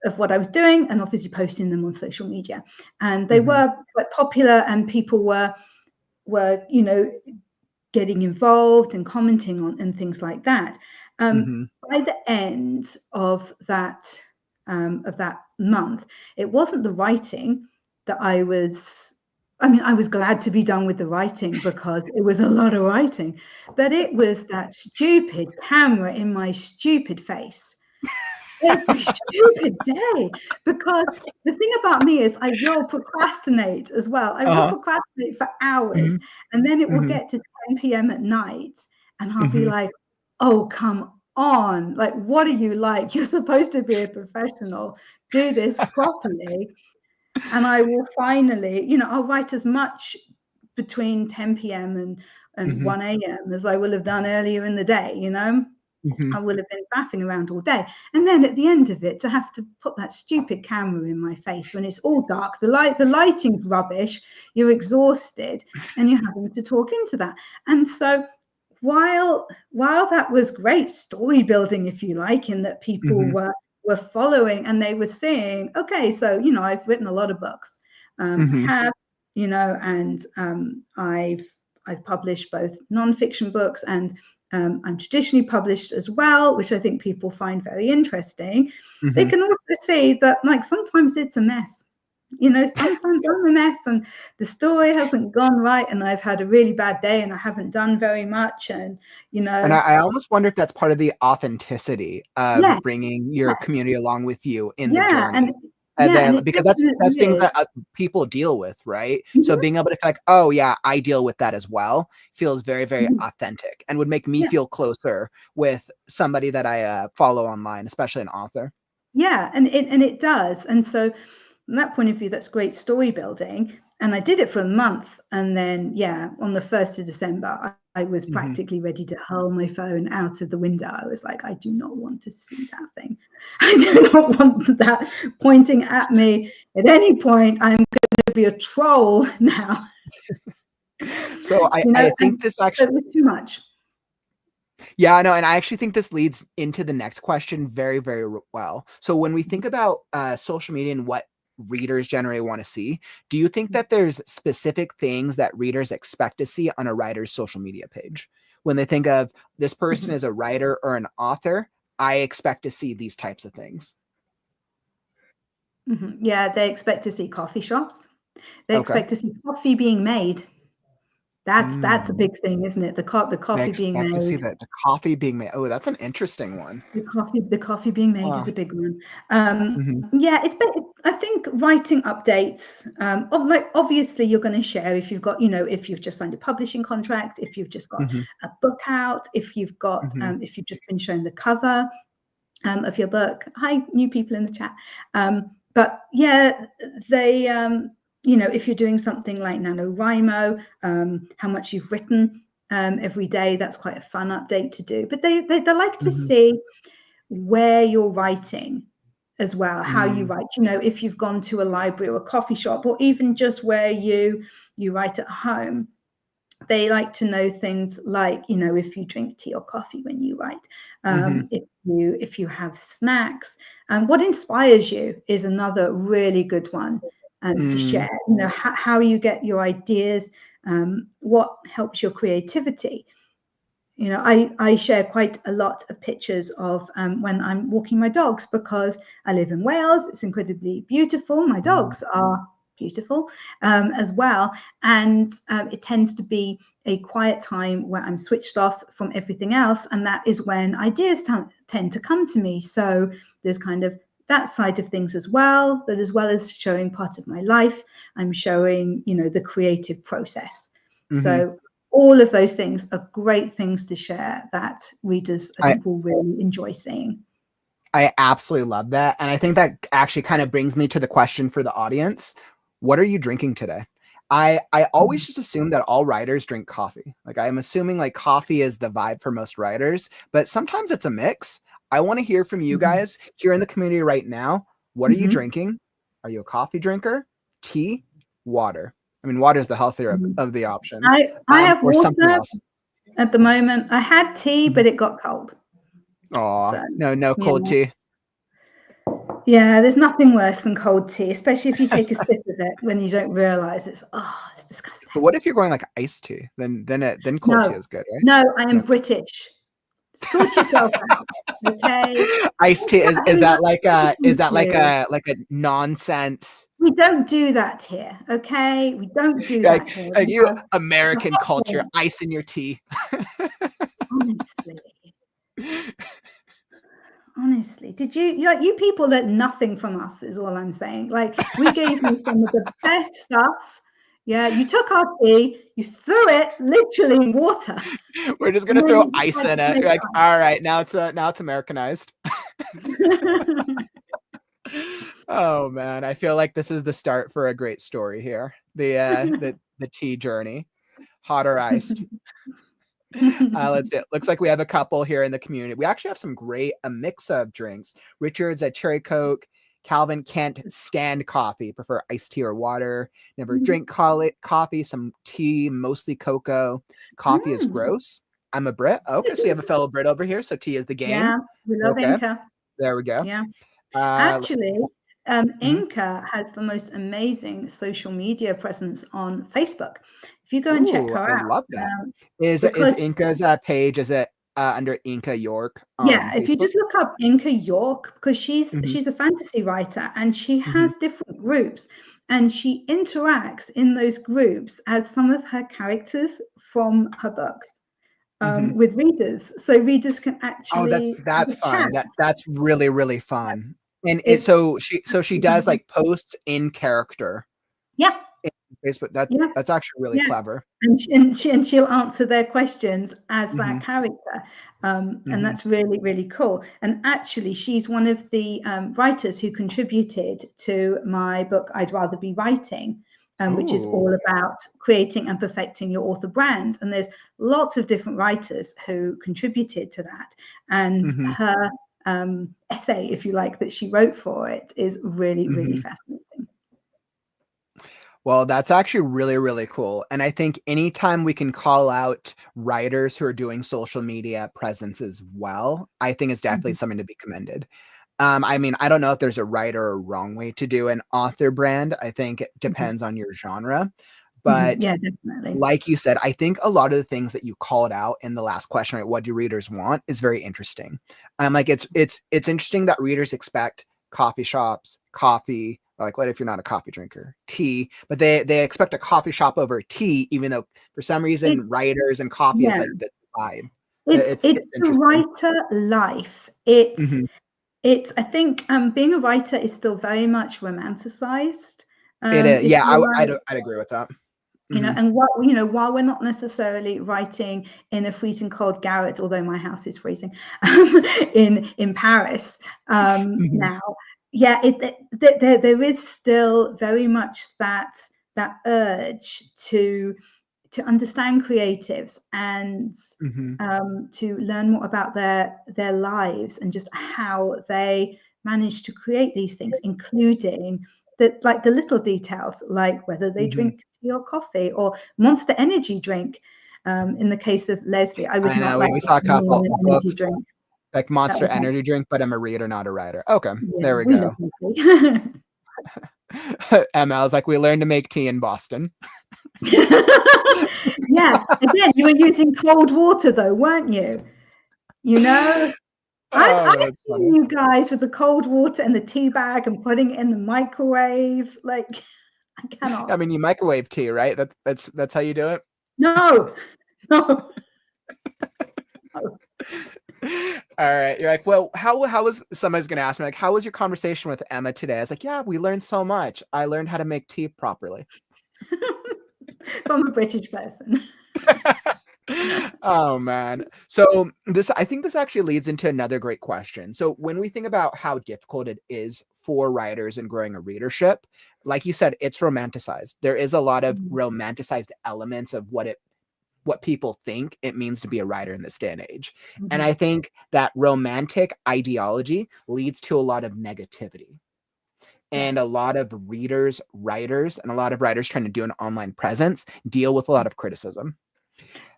of what I was doing, and obviously posting them on social media. And they were quite popular, and people were getting involved and commenting on and things like that. By the end of that month, it wasn't the writing that I was glad to be done with the writing, because it was a lot of writing, but it was that stupid camera in my stupid face every stupid day. Because the thing about me is I will procrastinate as well. I will procrastinate for hours, and then it will get to 10 p.m. at night, and I'll be like, oh, come on. Like, what are you like? You're supposed to be a professional. Do this properly. And I will finally, I'll write as much between 10 p.m. and 1 a.m. as I will have done earlier in the day, I will have been faffing around all day. And then at the end of it, to have to put that stupid camera in my face when it's all dark, the lighting's rubbish, you're exhausted, and you're having to talk into that. And so while that was great story building, if you like, in that people were following, and they were saying, okay, so, I've written a lot of books, have, and I've published both nonfiction books, and I'm traditionally published as well, which I think people find very interesting. They can also see that, like, sometimes it's a mess. Sometimes I'm a mess, and the story hasn't gone right, and I've had a really bad day, and I haven't done very much, and And I almost wonder if that's part of the authenticity of yeah, bringing your community along with you in the yeah, journey. and Because that's things that people deal with, right? So being able to feel like, oh yeah, I deal with that as well, feels very, very authentic, and would make me feel closer with somebody that I follow online, especially an author. Yeah, and it does. And so from that point of view, that's great story building. And I did it for a month, and then on the 1st of December, I was practically ready to hurl my phone out of the window. I was like, I do not want to see that thing. I do not want that pointing at me at any point. I'm going to be a troll now. So I think this actually, it was too much. Yeah, I know. And I actually think this leads into the next question very, very well. So when we think about social media and what readers generally want to see, do you think that there's specific things that readers expect to see on a writer's social media page? When they think of this person as a writer or an author, I expect to see these types of things. Yeah, they expect to see coffee shops. They expect to see coffee being made. That's a big thing, isn't it? The coffee being made. To see the coffee being made. Oh, that's an interesting one. The coffee being made is a big one. Yeah, I think writing updates. Obviously, you're going to share if you've got, if you've just signed a publishing contract, if you've just got a book out, if you've got, if you've just been shown the cover of your book. Hi, new people in the chat. But yeah, they. If you're doing something like NaNoWriMo, how much you've written every day, that's quite a fun update to do. But they like to see where you're writing as well, how you write. If you've gone to a library or a coffee shop, or even just where you write at home, they like to know things like, if you drink tea or coffee when you write, if you have snacks, and what inspires you is another really good one. To share, how you get your ideas, what helps your creativity. I share quite a lot of pictures of when I'm walking my dogs, because I live in Wales. It's incredibly beautiful. My dogs are beautiful as well. And it tends to be a quiet time where I'm switched off from everything else. And that is when ideas tend to come to me. So there's kind of that side of things as well, that as well as showing part of my life, I'm showing, the creative process. So all of those things are great things to share that readers, I think, will really enjoy seeing. I absolutely love that. And I think that actually kind of brings me to the question for the audience. What are you drinking today? I always just assume that all writers drink coffee. Like, I'm assuming like coffee is the vibe for most writers, but sometimes it's a mix. I want to hear from you guys here in the community right now. What are you drinking? Are you a coffee drinker? Tea? Water? I mean, water is the healthier of the options. I have or water something else. at the moment. I had tea, but it got cold. Oh, So, no cold tea. Yeah, there's nothing worse than cold tea, especially if you take a sip of it when you don't realize it's disgusting. But what if you're going like iced tea? Then cold tea is good, right? No, I am British. Sort yourself out, okay? Iced tea is that like a nonsense? We don't do that here, okay? We don't do that here. Like you American culture, ice in your tea. Honestly, did you people learned nothing from us is all I'm saying. Like, we gave you some of the best stuff. Yeah, you took our tea, you threw it literally in water. We're just gonna throw ice in it. You're like, all right, now it's Americanized. Oh man, I feel like this is the start for a great story here. The tea journey, hot or iced. Let's see. It looks like we have a couple here in the community. We actually have some a mix of drinks. Richard's a cherry Coke. Calvin can't stand coffee, prefer iced tea or water. Never drink coffee, some tea, mostly cocoa. Coffee is gross. I'm a Brit. Okay, so you have a fellow Brit over here. So tea is the game. Yeah, we love Inca. There we go. Yeah. Actually, Inca has the most amazing social media presence on Facebook. If you go and check her out. I love that. Is Inca's page, is it under Inca York? Yeah, if you just look up Inca York, because she's a fantasy writer and she has different groups and she interacts in those groups as some of her characters from her books with readers. So readers can actually that's fun. That's really, really fun. And so she does like posts in character. Yeah. Facebook. That's actually really clever. And she'll answer their questions as that character. And that's really, really cool. And actually, she's one of the writers who contributed to my book, I'd Rather Be Writing, which is all about creating and perfecting your author brand. And there's lots of different writers who contributed to that. And her essay, if you like, that she wrote for it is really, really fascinating. Well, that's actually really, really cool. And I think anytime we can call out writers who are doing social media presence as well, I think it's definitely something to be commended. I mean, I don't know if there's a right or a wrong way to do an author brand. I think it depends on your genre. But yeah, definitely. Like you said, I think a lot of the things that you called out in the last question, right, what do readers want, is very interesting. Like it's interesting that readers expect coffee shops, coffee. Like, what if you're not a coffee drinker? Tea, but they expect a coffee shop over tea, even though for some reason writers and coffee is like the vibe. It's the writer life. It's I think being a writer is still very much romanticized. It is, yeah. I'd agree with that. You know, and while we're not necessarily writing in a freezing cold garret, although my house is freezing in Paris now. Yeah, there is still very much that urge to understand creatives and to learn more about their lives and just how they manage to create these things, including the little details, like whether they drink tea or coffee or Monster Energy drink. In the case of Leslie, I would not like we saw a couple energy drink. Like Monster Energy drink, but I'm a reader, not a writer. Okay, there we go. Emma, I was like, we learned to make tea in Boston. Yeah, again, you were using cold water though, weren't you? You know, I've seen you guys with the cold water and the tea bag and putting it in the microwave. Like, I cannot. I mean, you microwave tea, right? That's how you do it? No. All right. You're like, well, how was, somebody's going to ask me, like, how was your conversation with Emma today? I was like, yeah, we learned so much. I learned how to make tea properly. From a British person. Oh man. So I think this actually leads into another great question. So when we think about how difficult it is for writers and growing a readership, like you said, it's romanticized. There is a lot of romanticized elements of what people think it means to be a writer in this day and age. And I think that romantic ideology leads to a lot of negativity. And a lot of writers, and a lot of writers trying to do an online presence deal with a lot of criticism.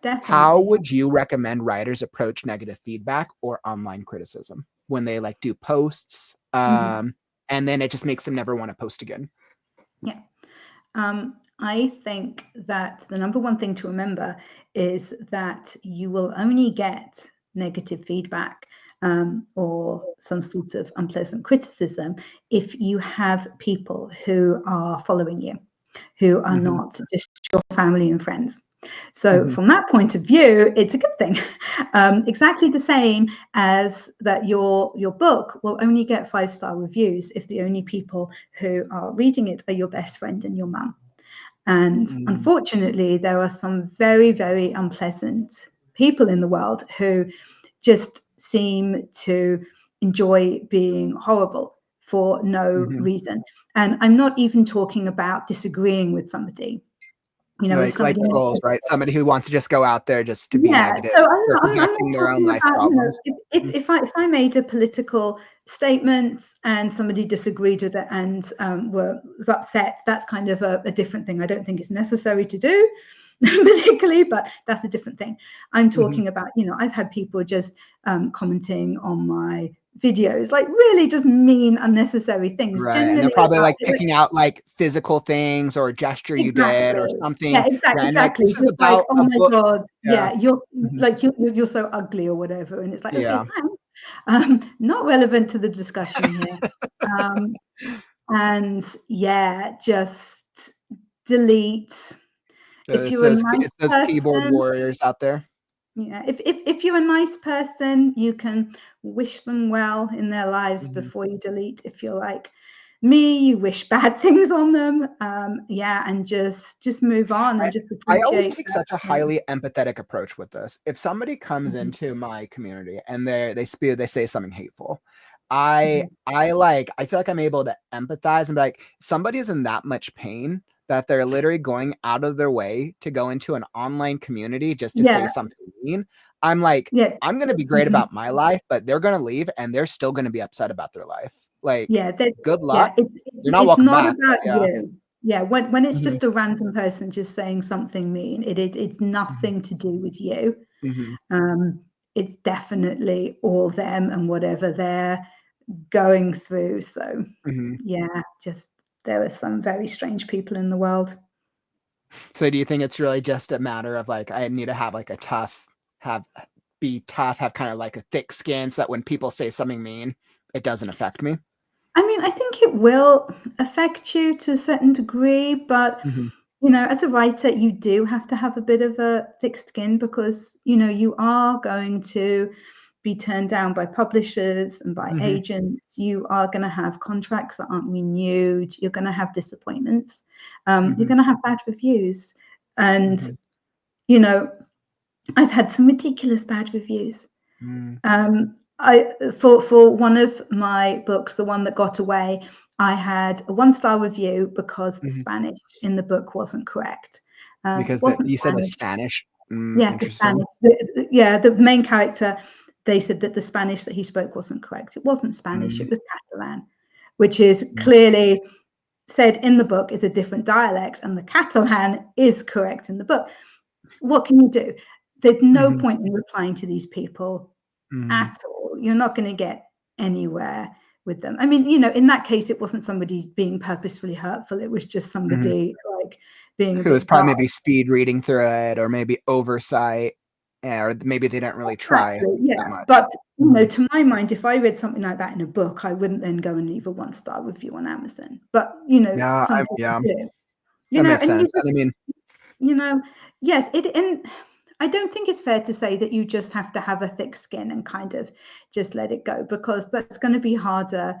How Definitely. would you recommend writers approach negative feedback or online criticism when they like do posts? And then it just makes them never want to post again. Yeah. I think that the number one thing to remember is that you will only get negative feedback or some sort of unpleasant criticism if you have people who are following you, who are not just your family and friends. So from that point of view, it's a good thing. Exactly the same as that your book will only get 5-star reviews if the only people who are reading it are your best friend and your mum. And unfortunately, there are some very, very unpleasant people in the world who just seem to enjoy being horrible for no reason. And I'm not even talking about disagreeing with somebody. You know, if Like somebody trolls, right? Somebody who wants to just go out there just to be negative so or I'm not projecting their own talking life about, you know, problems. if I made a political statement and somebody disagreed with it and was upset, that's kind of a different thing. I don't think it's necessary to do particularly, but that's a different thing. I'm talking about, you know, I've had people just commenting on my videos, like really just mean, unnecessary things. Right. Generally And they're probably about, like picking out like physical things or a gesture you did or something. Yeah, exactly. And like, this is Just like, about oh a my book. God, Yeah. you're like you're so ugly or whatever, and it's like, okay, Yeah. thanks. Not relevant to the discussion here. And yeah, just delete. If you're a nice It's those keyboard person, warriors out there. yeah, if you're a nice person, you can wish them well in their lives before you delete. If you're like me, you wish bad things on them. Yeah, and just move on and just I always appreciate take that. such a highly empathetic approach with this. If somebody comes into my community and they say something hateful, I feel like I'm able to empathize and be like, somebody is in that much pain that they're literally going out of their way to go into an online community just to say something mean. I'm like, I'm going to be great about my life, but they're going to leave and they're still going to be upset about their life. Like, good luck. You're not It's welcome not back. about Yeah. you. Yeah, when it's just a random person just saying something mean, it's nothing to do with you. It's definitely all them and whatever they're going through. So yeah, just there are some very strange people in the world. So do you think it's really just a matter of like, I need to have like be tough, have kind of like a thick skin so that when people say something mean, it doesn't affect me? I mean, I think it will affect you to a certain degree, but you know, as a writer, you do have to have a bit of a thick skin because, you know, you are going to be turned down by publishers and by agents. You are going to have contracts that aren't renewed. You're going to have disappointments. You're going to have bad reviews. And, you know, I've had some ridiculous bad reviews. For one of my books, the one that got away, I had a 1-star review because the Spanish in the book wasn't correct. Because you said the Spanish. Yeah, Interesting. The main character, they said that the Spanish that he spoke wasn't correct. It wasn't Spanish, it was Catalan, which is clearly said in the book is a different dialect, and the Catalan is correct in the book. What can you do? There's no point in replying to these people at all. You're not going to get anywhere with them. I mean, you know, in that case, it wasn't somebody being purposefully hurtful. It was just somebody like being who was probably maybe speed reading through it or maybe oversight, or maybe they didn't really try that much. But you know, to my mind, if I read something like that in a book, I wouldn't then go and leave a 1-star review on Amazon. But you know, some people do. You That know, makes sense. I mean, you know, yes, and I don't think it's fair to say that you just have to have a thick skin and kind of just let it go, because that's going to be harder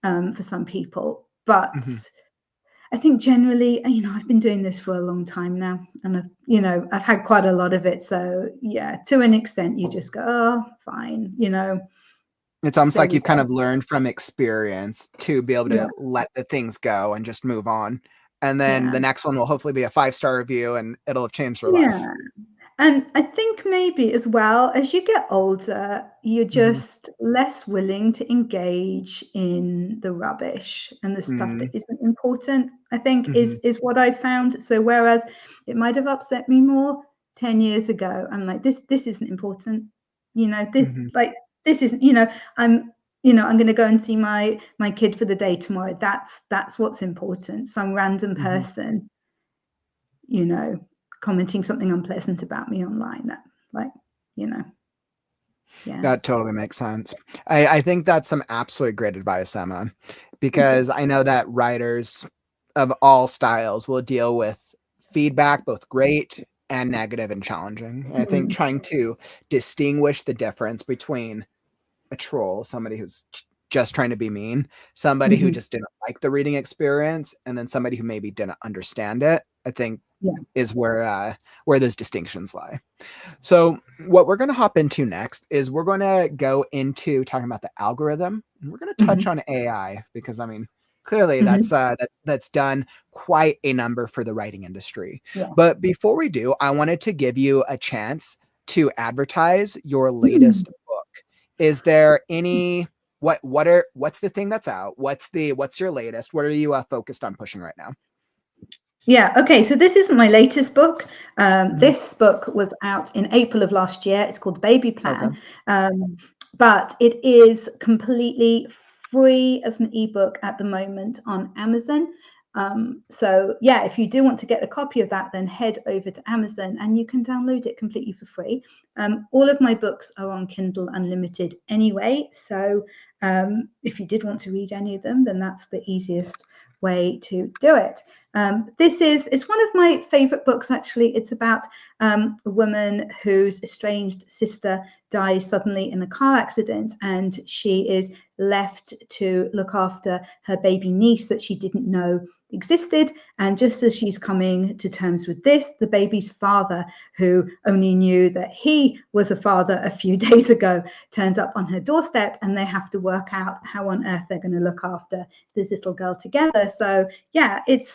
for some people. But I think generally, I've been doing this for a long time now, and I've had quite a lot of it. So yeah, to an extent, you just go, oh, fine, It's almost there like we you've kind go. of learned from experience to be able Yeah, to let the things go and just move on. And then yeah, the next one will hopefully be a 5-star review and it'll have changed your life. yeah. And I think maybe as well, as you get older, you're Mhm. just less willing to engage in the rubbish and the stuff that Mhm. isn't important, I think Mhm. is what I found. So whereas it might have upset me more 10 years ago, I'm like, this isn't important. This Mhm. like this isn't, I'm going to go and see my kid for the day tomorrow. That's what's important. Some random Mhm. person, you know, commenting something unpleasant about me online. That, like, yeah. That totally makes sense. I think that's some absolutely great advice, Emma, Thank you. because I know that writers of all styles will deal with feedback, both great and negative and challenging. And I think Mm, trying to distinguish the difference between a troll, somebody who's just trying to be mean, somebody who mhm, just didn't like the reading experience, and then somebody who maybe didn't understand it, I think yeah. is where those distinctions lie. So what we're going to hop into next is we're going to go into talking about the algorithm, and we're going to touch Mhm, on AI because I mean, clearly mhm, that's done quite a number for the writing industry. yeah. But before we do, I wanted to give you a chance to advertise your Mm. latest book. Is there any what's the thing that's out? What's your latest? What are you focused on pushing right now? Yeah, okay, so this isn't my latest book. Mhm. This book was out in April of last year. It's called The Baby Okay. Plan, but it is completely free as an ebook at the moment on Amazon. So yeah, if you do want to get a copy of that, then head over to Amazon and you can download it completely for free. All of my books are on Kindle Unlimited anyway, so if you did want to read any of them, then that's the easiest way to do it. It's one of my favorite books, actually. It's about a woman whose estranged sister dies suddenly in a car accident, and she is left to look after her baby niece that she didn't know existed. And just as she's coming to terms with this, the baby's father, who only knew that he was a father a few days ago, turns up on her doorstep, and they have to work out how on earth they're going to look after this little girl together. So yeah, it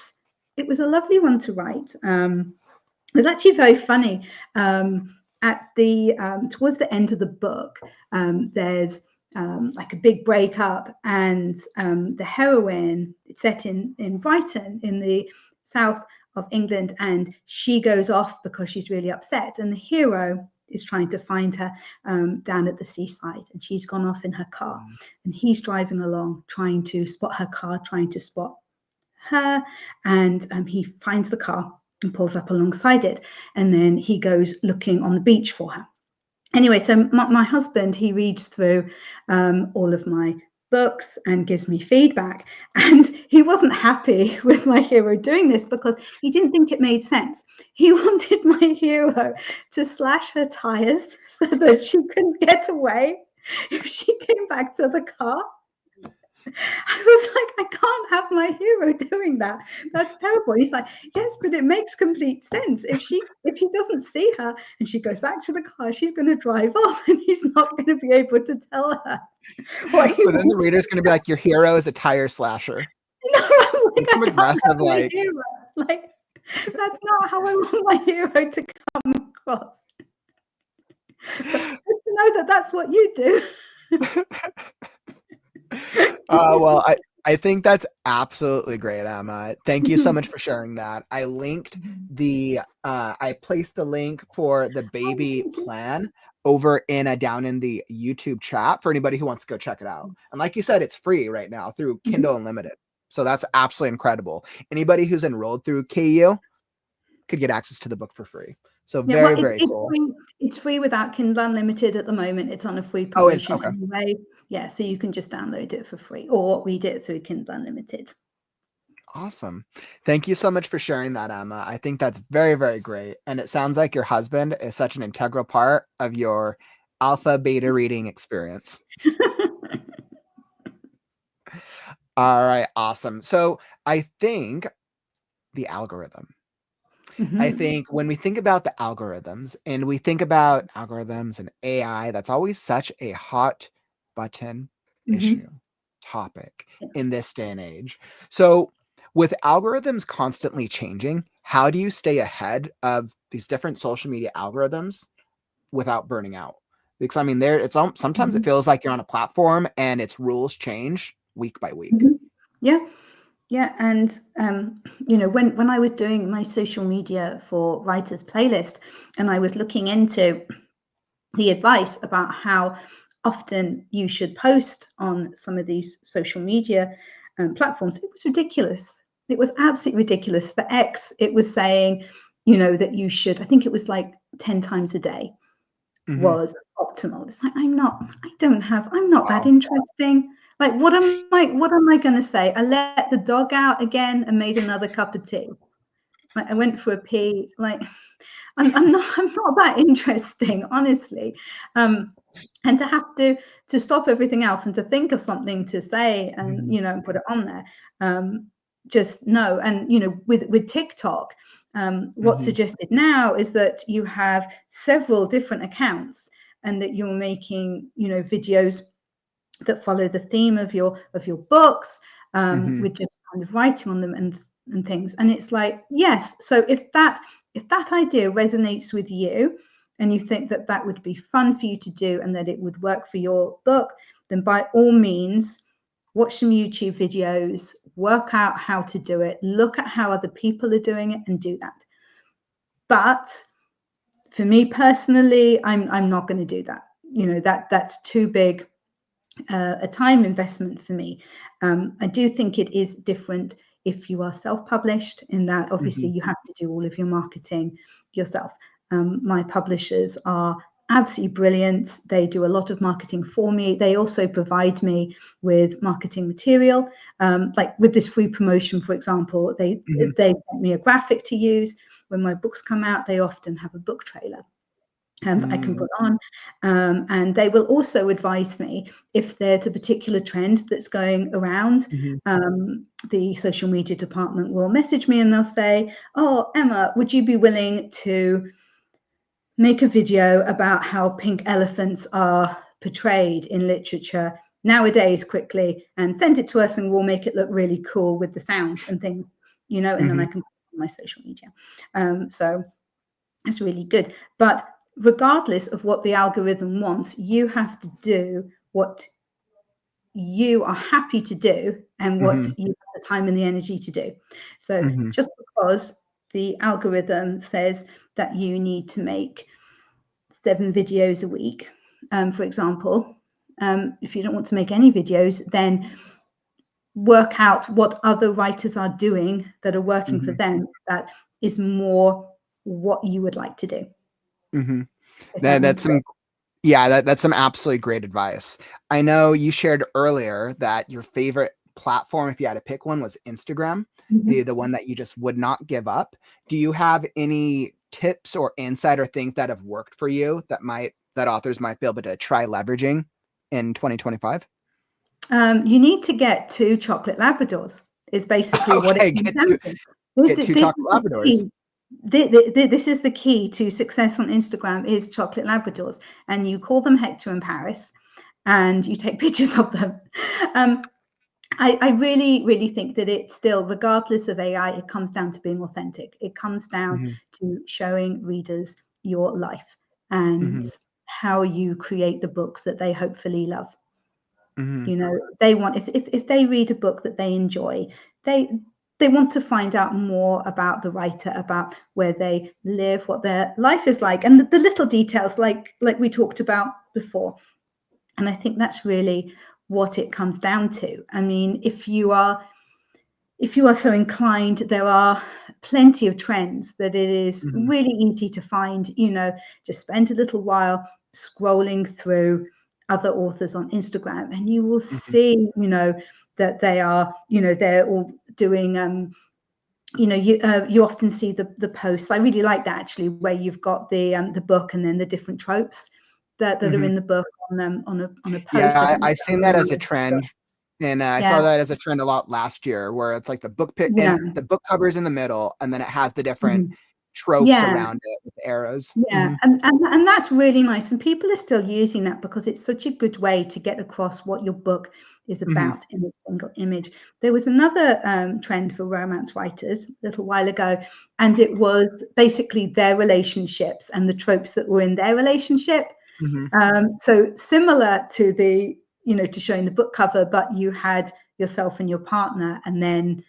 was a lovely one to write. It was actually very funny. At the Towards the end of the book, there's like a big breakup, and the heroine, it's set in Brighton, in the south of England, and she goes off because she's really upset, and the hero is trying to find her down at the seaside, and she's gone off in her car, and he's driving along trying to spot her car, trying to spot her, and he finds the car and pulls up alongside it, and then he goes looking on the beach for her. Anyway, so my husband, he reads through all of my books and gives me feedback, and he wasn't happy with my hero doing this because he didn't think it made sense. He wanted my hero to slash her tires so that she couldn't get away if she came back to the car. I was like, I can't have my hero doing that. That's terrible. He's like, yes, but it makes complete sense. If he doesn't see her and she goes back to the car, she's going to drive off, and he's not going to be able to tell her what he But then the wants. reader's going to be like, your hero is a tire slasher. No, I'm like, It's some I can't have aggressive, my like, hero. Like, that's not how I want my hero to come across. But good to know that that's what you do. well, I think that's absolutely great, Emma. Thank you so much for sharing that. I linked I placed the link for the Oh, baby thank you. plan over down in the YouTube chat for anybody who wants to go check it out. And like you said, it's free right now through Mhm. Kindle Unlimited. So that's absolutely incredible. Anybody who's enrolled through KU could get access to the book for free. So Yeah, well, very, very it's cool. free. It's free without Kindle Unlimited at the moment. It's on a free Oh, it's promotion okay. anyway. Yeah, so you can just download it for free or read it through Kindle Unlimited. Awesome. Thank you so much for sharing that, Emma. I think that's very, very great. And it sounds like your husband is such an integral part of your alpha beta reading experience. All right, awesome. So I think the algorithm. Mhm. I think when we think about the algorithms and we think about algorithms and AI, that's always such a hot button issue Mhm. topic Yeah. in this day and age. So with algorithms constantly changing, how do you stay ahead of these different social media algorithms without burning out? Because I mean, sometimes it Mhm. feels like you're on a platform and its rules change week by week. Mhm. Yeah. Yeah, and when I was doing my social media for writers playlist, and I was looking into the advice about how often you should post on some of these social media platforms, it was ridiculous. It was absolutely ridiculous. For X, it was saying, that you should. I think it was like 10 times a day Hmm. was optimal. It's like I'm not that Wow. interesting. Like what am I going to say? I let the dog out again and made another cup of tea. Like I went for a pee. Like I'm not that interesting, honestly. And to have to stop everything else and to think of something to say and Mhm. put it on there. Just no. And with TikTok, what's Mhm. suggested now is that you have several different accounts and that you're making videos that follow the theme of your books, Mhm. with just kind of writing on them and things. And it's like, yes, so if that idea resonates with you and you think that that would be fun for you to do and that it would work for your book, then by all means watch some YouTube videos, work out how to do it, look at how other people are doing it and do that. But for me personally, I'm not going to do that. That's too big a time investment for me. I do think it is different if you are self-published, in that obviously Mhm. you have to do all of your marketing yourself. My publishers are absolutely brilliant. They do a lot of marketing for me. They also provide me with marketing material. Like with this free promotion, for example, they Mhm. sent me a graphic to use. When my books come out, they often have a book trailer that I can Mm. put on. And they will also advise me if there's a particular trend that's going around. Mhm. The social media department will message me and they'll say, "Oh, Emma, would you be willing to make a video about how pink elephants are portrayed in literature nowadays quickly, and send it to us and we'll make it look really cool with the sound and things, and then I Mhm. can put it on my social media." So it's really good. But regardless of what the algorithm wants, you have to do what you are happy to do and what Mhm. you have the time and the energy to do. So Mhm. just because the algorithm says that you need to make 7 videos a week, for example, if you don't want to make any videos, then work out what other writers are doing that are working for Mhm. them that is more what you would like to do, Mhm. if That that that's makes sense. some Yeah, that's some absolutely great advice. I know you shared earlier that your favorite platform, if you had to pick one, was Instagram, the Mhm. one that you just would not give up. Do you have any tips or insight or things that have worked for you that authors might be able to try leveraging in 2025? You need to get 2 chocolate Labradors, is basically what it Okay, comes down to. get two This chocolate is the Labradors. key. This is the key to success on Instagram, is chocolate Labradors, and you call them Hector and Paris, and you take pictures of them. Um, I really, really think that it's still, regardless of AI, it comes down to being authentic. It comes down Mhm. to showing readers your life and Mhm. how you create the books that they hopefully love. Mhm. They want, if they read a book that they enjoy, they they want to find out more about the writer, about where they live, what their life is like, and the little details like we talked about before. And I think that's really what it comes down to. I mean, if you are so inclined, there are plenty of trends that it is Mhm. really easy to find. Just spend a little while scrolling through other authors on Instagram, and you will Mhm. see, that they're all doing. You often see the posts. I really like that, actually, where you've got the book and then the different tropes that are Mhm. in the book on a post. I Yeah, think I've that's seen that really as a good. trend And I saw that as a trend a lot last year, where it's like the book and the book covers in the middle, and then it has the different tropes around it with arrows. And that's really nice, and people are still using that because it's such a good way to get across what your book is about in a single image. There was another trend for romance writers a little while ago, and it was basically their relationships and the tropes that were in their relationship. So similar to the, to showing the book cover, but you had yourself and your partner, and then,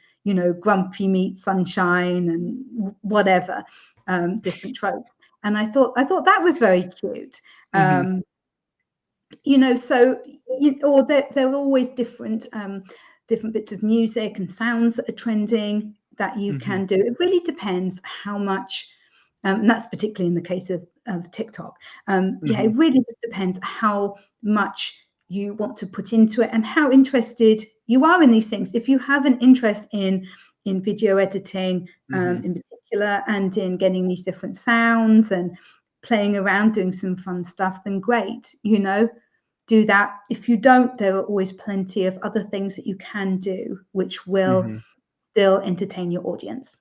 grumpy meets sunshine and whatever, different tropes. And I thought that was very cute. So, or there are always different bits of music and sounds that are trending that you can do. It really depends how much, and that's particularly in the case of TikTok. It really just depends how much you want to put into it and how interested you are in these things. If you have an interest in video editing, in particular, and in getting these different sounds and playing around, doing some fun stuff, then great, do that. If you don't, there are always plenty of other things that you can do, which will still entertain your audience.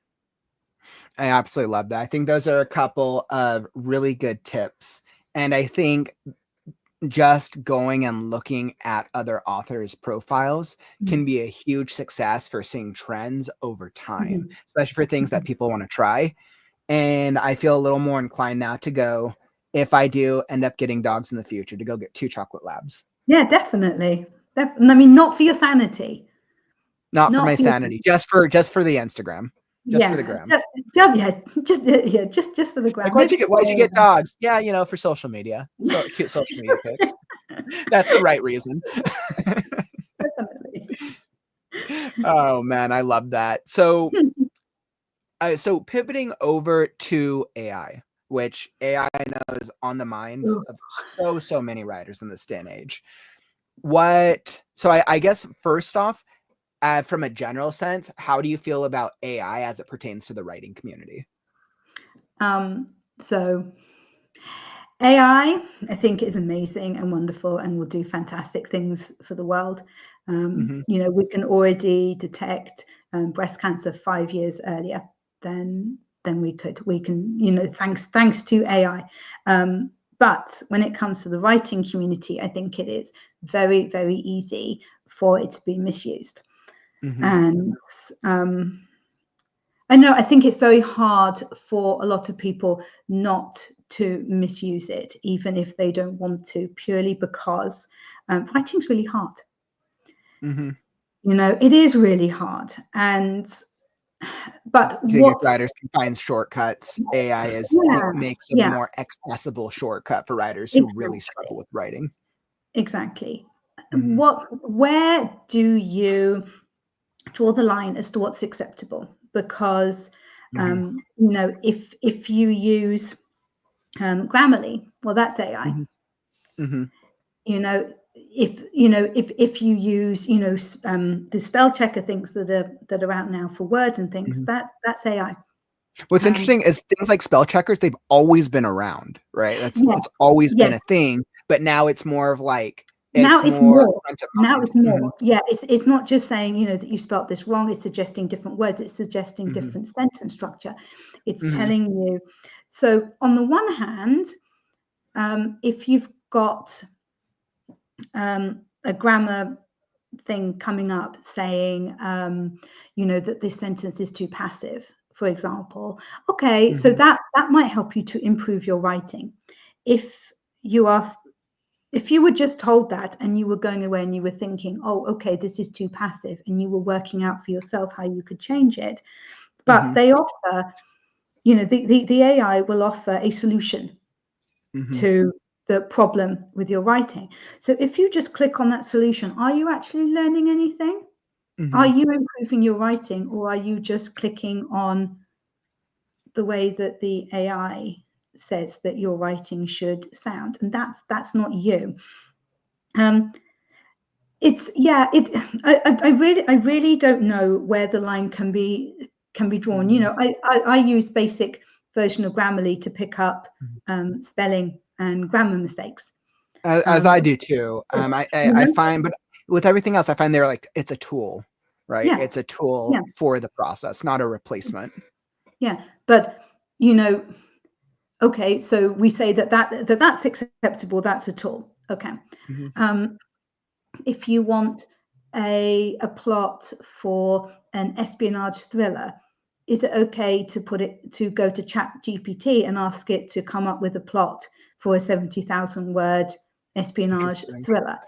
I absolutely love that. I think those are a couple of really good tips. And I think just going and looking at other authors' profiles can be a huge success for seeing trends over time, especially for things that people want to try. And I feel a little more inclined now to go, if I do end up getting dogs in the future, to go get 2 chocolate labs. Yeah, definitely. I mean, not for your sanity. Not for my sanity, just for the Instagram. Just for the gram. Just for the gram. Like, why'd you get dogs? Yeah, for social media. So cute social media pics. That's the right reason. Definitely. Oh man, I love that. So pivoting over to AI, which AI I know is on the minds of so many writers in this day and age. So I guess first off, from a general sense, how do you feel about AI as it pertains to the writing community? So AI, I think, is amazing and wonderful and will do fantastic things for the world. We can already detect breast cancer 5 years earlier than we could. We can, thanks to AI. But when it comes to the writing community, I think it is very, very easy for it to be misused. And I think it's very hard for a lot of people not to misuse it, even if they don't want to, purely because writing's really hard. It is really hard. But what writers can find shortcuts, AI makes it a more accessible shortcut for writers who really struggle with writing. Exactly. Where do you draw the line as to what's acceptable? Because if you use Grammarly, well, that's AI. If you use the spell checker things that are out now for Word and things, that's AI. What's interesting is things like spell checkers, they've always been around, right? It's always been a thing, but now it's more of like now it's more. Yeah, it's not just saying that you spelt this wrong. It's suggesting different words. It's suggesting different sentence structure. It's telling you. So on the one hand, if you've got a grammar thing coming up saying that this sentence is too passive, for example, so that might help you to improve your writing. If you were just told that and you were going away and you were thinking, oh, okay, this is too passive, and you were working out for yourself how you could change it, but they offer, the AI will offer a solution to the problem with your writing. So if you just click on that solution, are you actually learning anything? Are you improving your writing, or are you just clicking on the way that the AI says that your writing should sound? And that's not you. I really don't know where the line can be drawn. I use basic version of Grammarly to pick up spelling and grammar mistakes, as I do too. I find, but with everything else, I find they're like, it's a tool, right? Yeah. It's a tool Yeah. for the process, not a replacement. Yeah. But, okay, so we say that's acceptable. That's a tool. Okay. Mhm. If you want a plot for an espionage thriller, is it okay to go to Chat GPT and ask it to come up with a plot for a 70,000 word espionage Interesting. thriller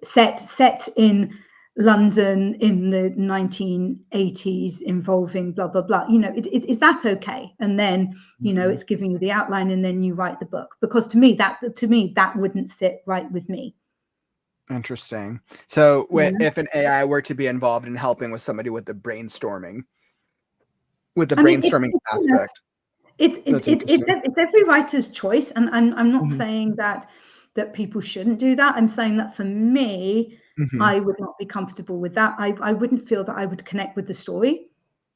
set in London in the 1980s, involving blah blah blah? Is that okay? And then it's giving you the outline, and then you write the book. Because to me that wouldn't sit right with me. Interesting. So if an AI were to be involved in helping with somebody with the brainstorming, aspect, it's every writer's choice, and I'm not saying that people shouldn't do that. I'm saying that for me, I would not be comfortable with that. I wouldn't feel that I would connect with the story,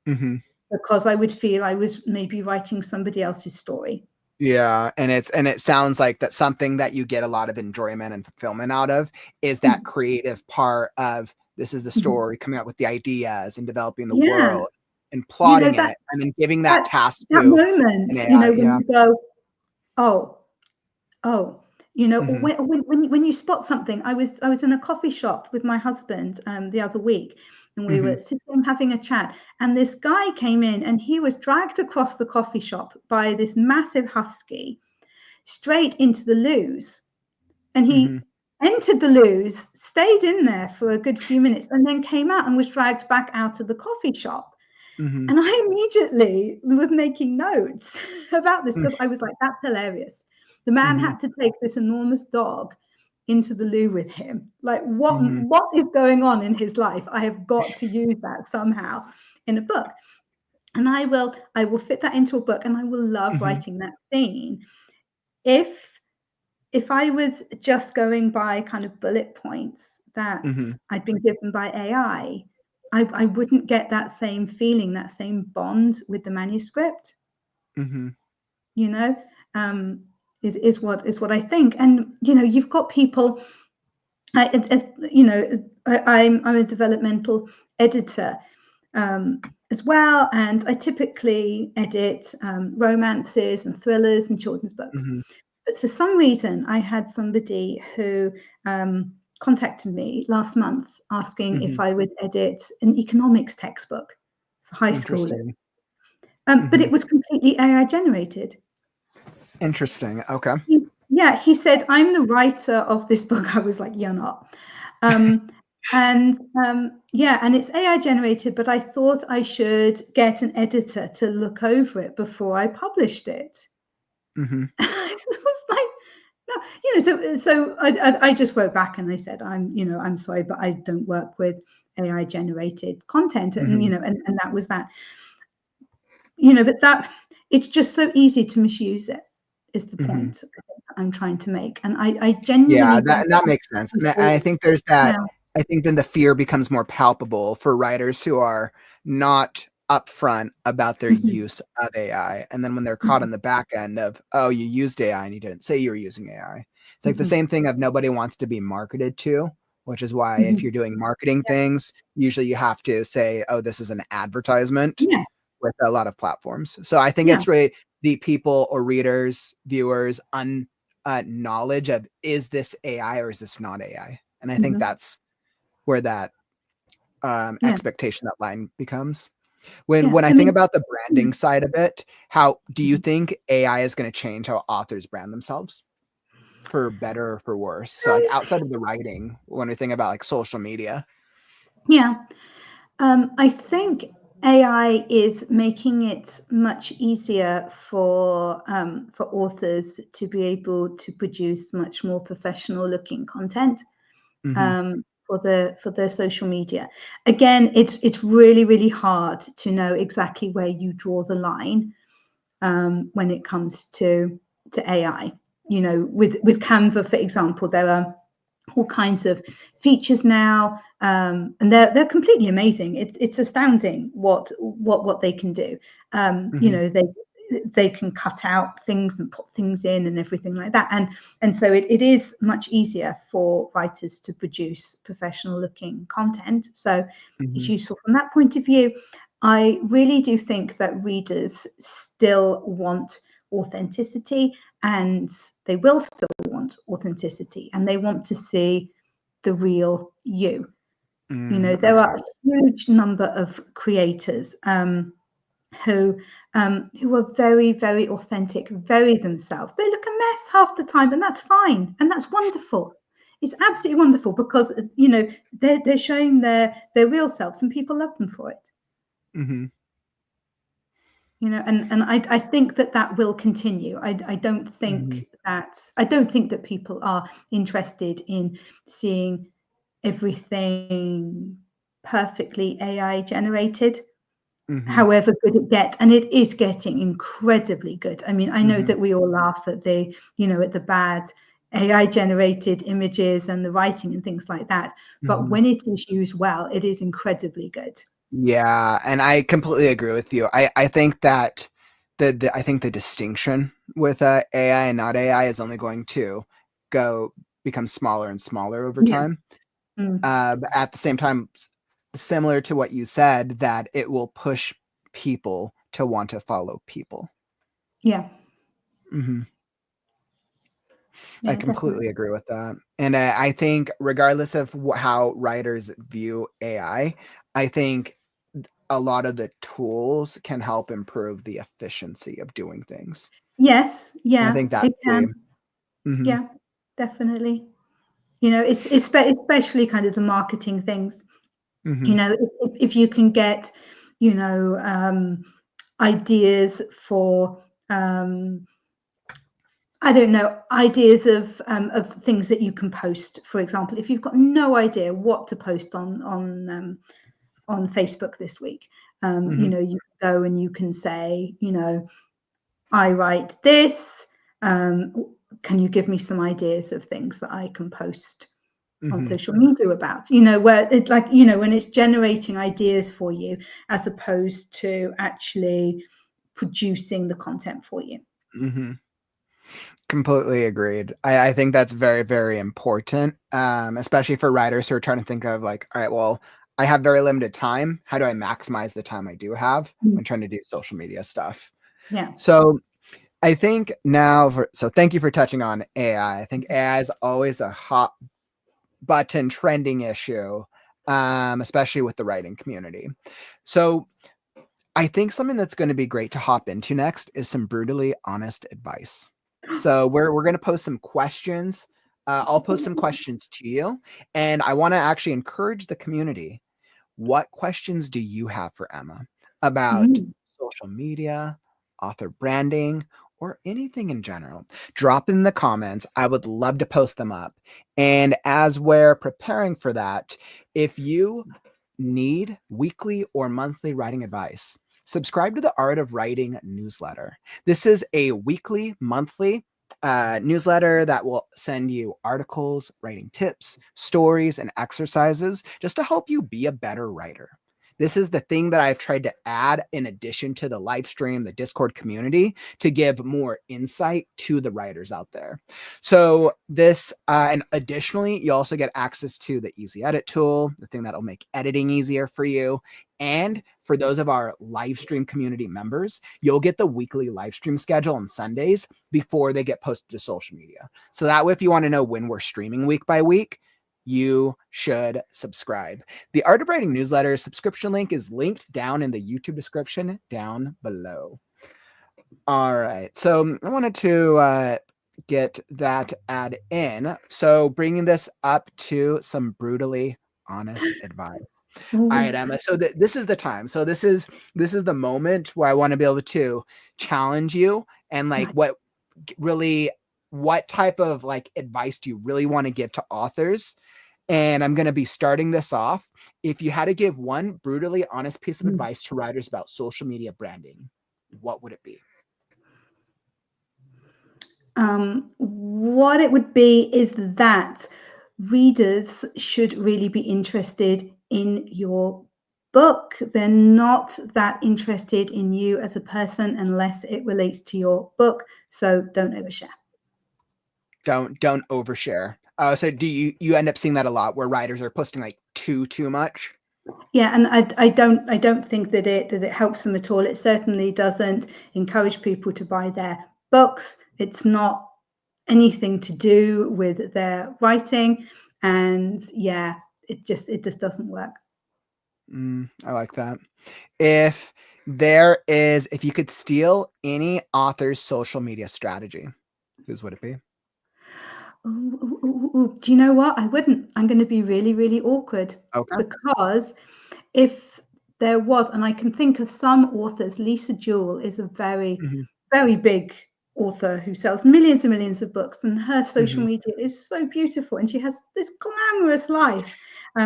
because I would feel I was maybe writing somebody else's story. Yeah, and it sounds like that's something that you get a lot of enjoyment and fulfillment out of, is that creative part of, this is the story, coming up with the ideas and developing the world and plotting it, and then giving that task that to moment, an AI. when you go, when you spot something. I was in a coffee shop with my husband the other week, and we were sitting having a chat, and this guy came in, and he was dragged across the coffee shop by this massive husky straight into the loos, and he entered the loos, stayed in there for a good few minutes, and then came out and was dragged back out of the coffee shop. And I immediately was making notes about this, because I was like, that's hilarious. The man had to take this enormous dog into the loo with him. Like, what is going on in his life? I have got to use that somehow in a book. And I will fit that into a book, and I will love writing that scene. If I was just going by kind of bullet points that I'd been given by AI, I wouldn't get that same feeling, that same bond with the manuscript. Is what I think. And you've got people. I'm a developmental editor as well, and I typically edit romances and thrillers and children's books. But for some reason, I had somebody who contacted me last month asking if I would edit an economics textbook for high schoolers. But it was completely AI generated. Interesting. Okay. He said, I'm the writer of this book. I was like, you're not. And it's AI generated, but I thought I should get an editor to look over it before I published it. I was like, no, so I just wrote back and I said, I'm sorry, but I don't work with AI generated content. And, and that was that. But that, it's just so easy to misuse it, is the point I'm trying to make. And I genuinely that makes sense. And I think there's that. I think then the fear becomes more palpable for writers who are not upfront about their use of AI, and then when they're caught on the back end of, oh, you used AI and you didn't say you were using AI. It's like the same thing of, nobody wants to be marketed to, which is why if you're doing marketing things, usually you have to say, oh, this is an advertisement with a lot of platforms. So I think it's really the people or readers, viewers, knowledge of, is this AI or is this not AI? And I think that's where that expectation, that line becomes. When I think about the branding side of it, how do you think AI is going to change how authors brand themselves, for better or for worse? So like outside of the writing, when we think about like social media. I think AI is making it much easier for authors to be able to produce much more professional looking content for their social media. Again, it's really, really hard to know exactly where you draw the line when it comes to AI. With Canva, for example, there are all kinds of features now, and they're completely amazing. It's astounding what they can do. they can cut out things and put things in and everything like that. And so it is much easier for writers to produce professional looking content. So it's useful from that point of view. I really do think that readers still want authenticity, and they will still want authenticity, and they want to see the real you. There are a huge number of creators who are very, very authentic, very themselves. They look a mess half the time, and that's fine, and that's wonderful. It's absolutely wonderful, because they're showing their real selves, and people love them for it. And I think that will continue. I don't think that people are interested in seeing everything perfectly AI generated. However good it gets, and it is getting incredibly good. I mean, I know that we all laugh at the bad AI generated images and the writing and things like that, but when it is used well, it is incredibly good. Yeah, and I completely agree with you. I think that I think the distinction with AI and not AI is only going to become smaller and smaller over time. But at the same time, similar to what you said, that it will push people to want to follow people. Yeah. I completely agree with that. And I think regardless of how writers view AI, I think a lot of the tools can help improve the efficiency of doing things. Yes. Yeah. I think that can. Yeah, definitely. It's especially kind of the marketing things. If you can get, ideas for, I don't know, ideas of things that you can post. For example, if you've got no idea what to post on Facebook this week, you can go and you can say, I write this. Can you give me some ideas of things that I can post on social media about? Where it's like, when it's generating ideas for you as opposed to actually producing the content for you. Completely agreed. I think that's very, very important, especially for writers who are trying to think of like, all right, well, I have very limited time. How do I maximize the time I do have when trying to do social media stuff? Yeah. So I think now, so thank you for touching on AI. I think AI is always a hot button trending issue, especially with the writing community. So I think something that's going to be great to hop into next is some brutally honest advice. So we're going to post some questions. I'll post some questions to you, and I want to actually encourage the community. What questions do you have for Emma about social media, author branding, or anything in general? Drop in the comments. I would love to post them up. And as we're preparing for that, if you need weekly or monthly writing advice, subscribe to the Art of Writing newsletter. This is a weekly, monthly newsletter that will send you articles, writing tips, stories, and exercises just to help you be a better writer. This is the thing that I've tried to add in addition to the live stream, the Discord community, to give more insight to the writers out there. So this, and additionally, you also get access to the Easy Edit tool, the thing that'll make editing easier for you. And for those of our live stream community members, you'll get the weekly live stream schedule on Sundays before they get posted to social media. So that way, if you want to know when we're streaming week by week, you should subscribe. The Art of Writing newsletter subscription link is linked down in the YouTube description down below. All right. So I wanted to get that ad in. So bringing this up to some brutally honest advice. All right, Emma. So this is the time. So this is the moment where I want to be able to challenge you and like what type of like advice do you really want to give to authors? And I'm going to be starting this off. If you had to give one brutally honest piece of advice to writers about social media branding, what would it be? What it would be is that readers should really be interested in your book, they're not that interested in you as a person unless it relates to your book. So don't overshare. Don't overshare. So do you end up seeing that a lot where writers are posting like too much? Yeah, and I don't think that it helps them at all. It certainly doesn't encourage people to buy their books. It's not anything to do with their writing, and yeah, it just doesn't work. I like that. If you could steal any author's social media strategy, whose would it be? Ooh. Do you know what? I wouldn't. I'm going to be really, really awkward Okay. because if there was, and I can think of some authors, Lisa Jewell is a very, very big author who sells millions and millions of books, and her social media is so beautiful, and she has this glamorous life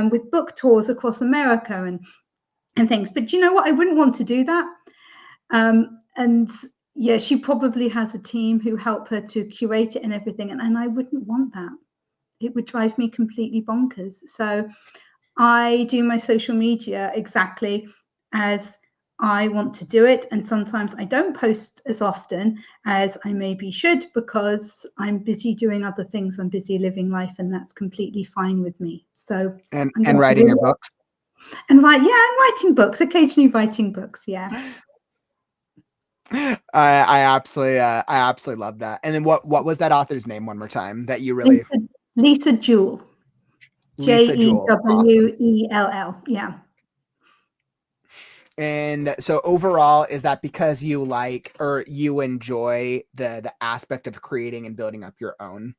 with book tours across America and things. But do you know what? I wouldn't want to do that. And yeah, she probably has a team who help her to curate it and everything. And I wouldn't want that. It would drive me completely bonkers. So I do my social media exactly as I want to do it. And sometimes I don't post as often as I maybe should because I'm busy doing other things. I'm busy living life, and that's completely fine with me. So and writing your books. And I'm writing books, occasionally writing books. Yeah. I absolutely love that. And then what was that author's name one more time that you really? Lisa Jewell. Lisa Jewell. Jewell. Yeah. And so overall, is that because you like or you enjoy the aspect of creating and building up your own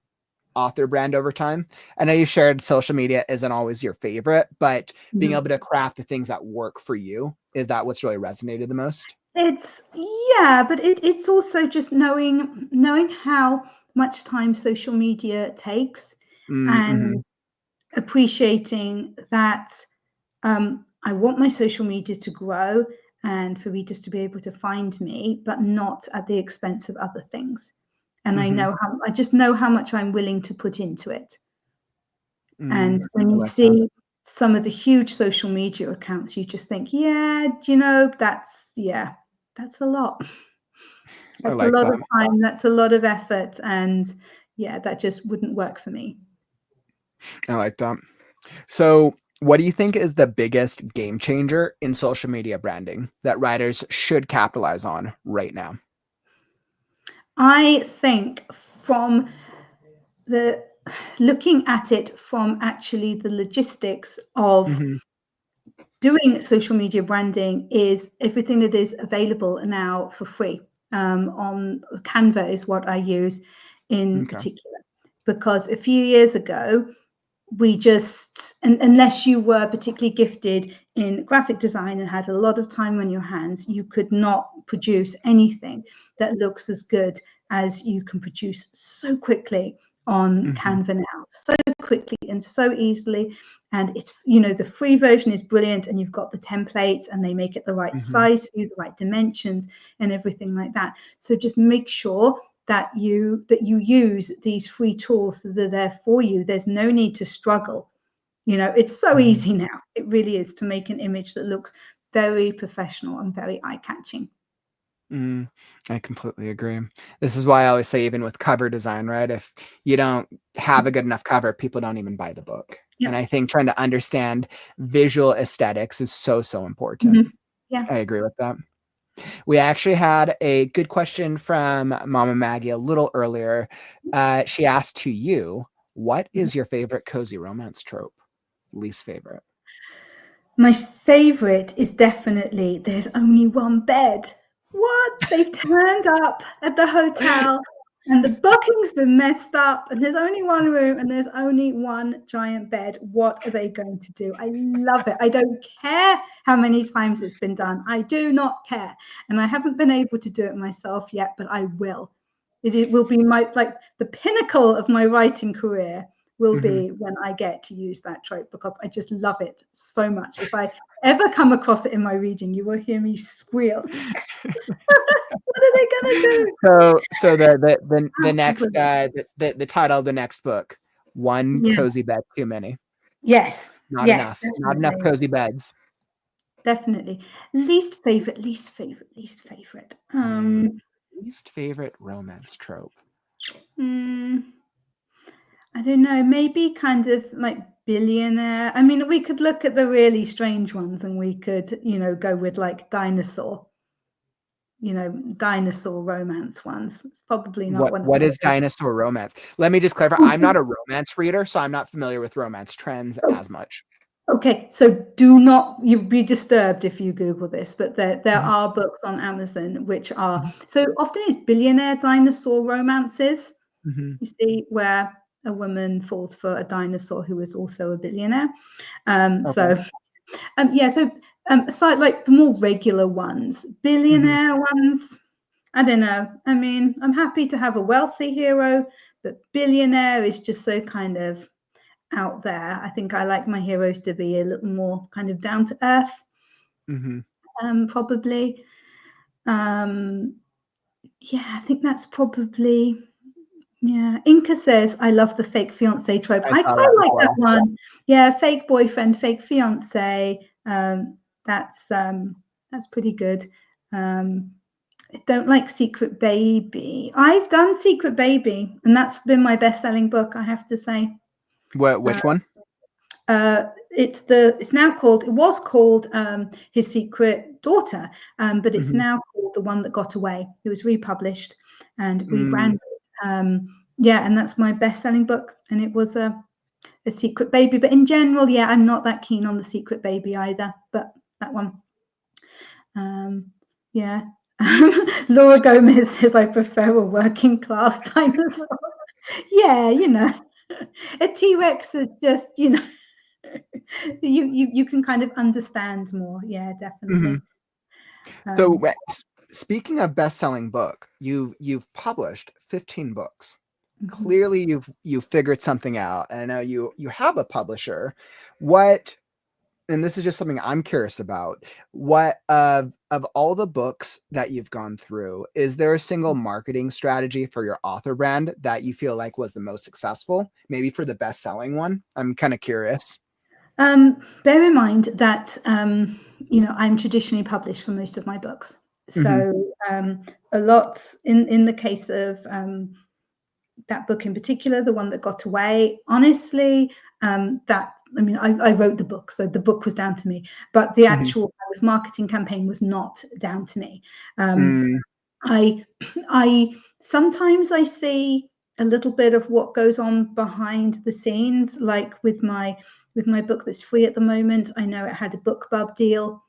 author brand over time? I know you shared social media isn't always your favorite, but being able to craft the things that work for you, is that what's really resonated the most? But it's also just knowing how much time social media takes and appreciating that I want my social media to grow and for readers to be able to find me, but not at the expense of other things. And I just know how much I'm willing to put into it. And when you see some of the huge social media accounts, you just think, that's a lot. That's a lot of time. That's a lot of effort. And yeah, that just wouldn't work for me. I like that. So what do you think is the biggest game changer in social media branding that writers should capitalize on right now? I think from looking at it from actually the logistics of doing social media branding is everything that is available now for free. On Canva is what I use in particular, because a few years ago, we just, unless you were particularly gifted in graphic design and had a lot of time on your hands, you could not produce anything that looks as good as you can produce so quickly on Canva now, so quickly and so easily. And it's, the free version is brilliant, and you've got the templates and they make it the right size for you, the right dimensions and everything like that. So just make sure that you use these free tools that are there for you. There's no need to struggle. It's so easy now. It really is, to make an image that looks very professional and very eye-catching. I completely agree. This is why I always say, even with cover design, right? If you don't have a good enough cover, people don't even buy the book. Yep. And I think trying to understand visual aesthetics is so important. Yeah, I agree with that. We actually had a good question from Mama Maggie a little earlier. She asked to you, what is your favorite cozy romance trope? Least favorite? My favorite is definitely there's only one bed. What? They've turned up at the hotel and the booking's been messed up and there's only one room and there's only one giant bed. What are they going to do? I love it. I don't care how many times it's been done. I do not care. And I haven't been able to do it myself yet, but I will. It will be the pinnacle of my writing career will be when I get to use that trope, because I just love it so much. If I ever come across it in my reading, you will hear me squeal. What are they gonna do? So the next the title of the next book, One Cozy Bed Too Many. Yes. Not enough. Definitely. Not enough cozy beds. definitely. Least favorite. Least favorite romance trope. I don't know, maybe kind of like billionaire. I mean, we could look at the really strange ones and we could, go with like dinosaur romance ones. It's probably not one of What my is dinosaur romance? Let me just clarify. I'm not a romance reader, so I'm not familiar with romance trends as much. Okay, so you'll be disturbed if you Google this, but there Mhm. are books on Amazon which are, so often it's billionaire dinosaur romances, Mhm. you see, where a woman falls for a dinosaur who is also a billionaire. Okay. Aside like the more regular ones, billionaire ones, I don't know. I mean, I'm happy to have a wealthy hero, but billionaire is just so kind of out there. I think I like my heroes to be a little more kind of down to earth, probably. I think that's probably, yeah. Inca says, I love the fake fiance trope. I I saw quite that as like that well. one. Yeah, fake boyfriend, fake fiance. That's pretty good. I don't like Secret Baby. I've done Secret Baby, and that's been my best-selling book, I have to say. Which one? It was called His Secret Daughter, but it's now called The One That Got Away. It was republished and rebranded. And that's my best-selling book, and it was a Secret Baby. But in general, I'm not that keen on the Secret Baby either. But that one, Laura Gomez says, I prefer a working class dinosaur. A T-Rex is just, you can kind of understand more. Yeah, definitely. So speaking of best-selling book, you've published 15 books. Clearly you've figured something out, and I know you have a publisher. And this is just something I'm curious about. What of all the books that you've gone through, is there a single marketing strategy for your author brand that you feel like was the most successful? Maybe for the best-selling one? I'm kind of curious. Bear in mind that I'm traditionally published for most of my books. So a lot in the case of that book in particular, the one that got away, honestly, I wrote the book, so the book was down to me, but the actual kind of marketing campaign was not down to me. I sometimes I see a little bit of what goes on behind the scenes, like with my book that's free at the moment. I know it had a BookBub deal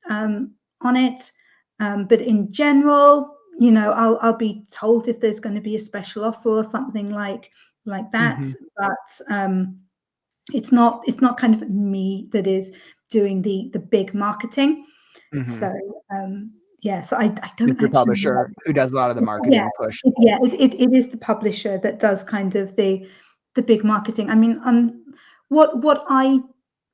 on it, but in general, I'll be told if there's going to be a special offer or something like that. But it's not kind of me that is doing the big marketing. So so I don't It's your actually know. publisher who does a lot of the marketing push. It is the publisher that does kind of the big marketing. I mean, what I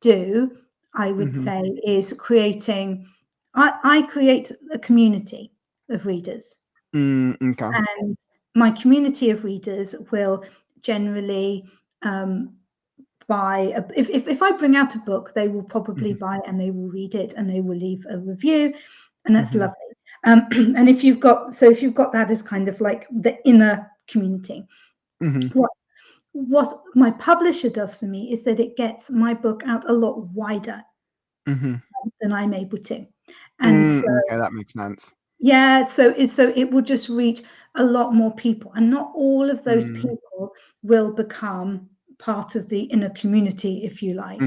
do, I would say, is creating. I create a community of readers, Okay. and my community of readers will generally buy. If I bring out a book, they will probably buy and they will read it and they will leave a review, and that's lovely. And if you've got that as kind of like the inner community, what my publisher does for me is that it gets my book out a lot wider than I'm able to. And Okay, that makes sense. so it will just reach a lot more people, and not all of those people will become part of the inner community, if you like.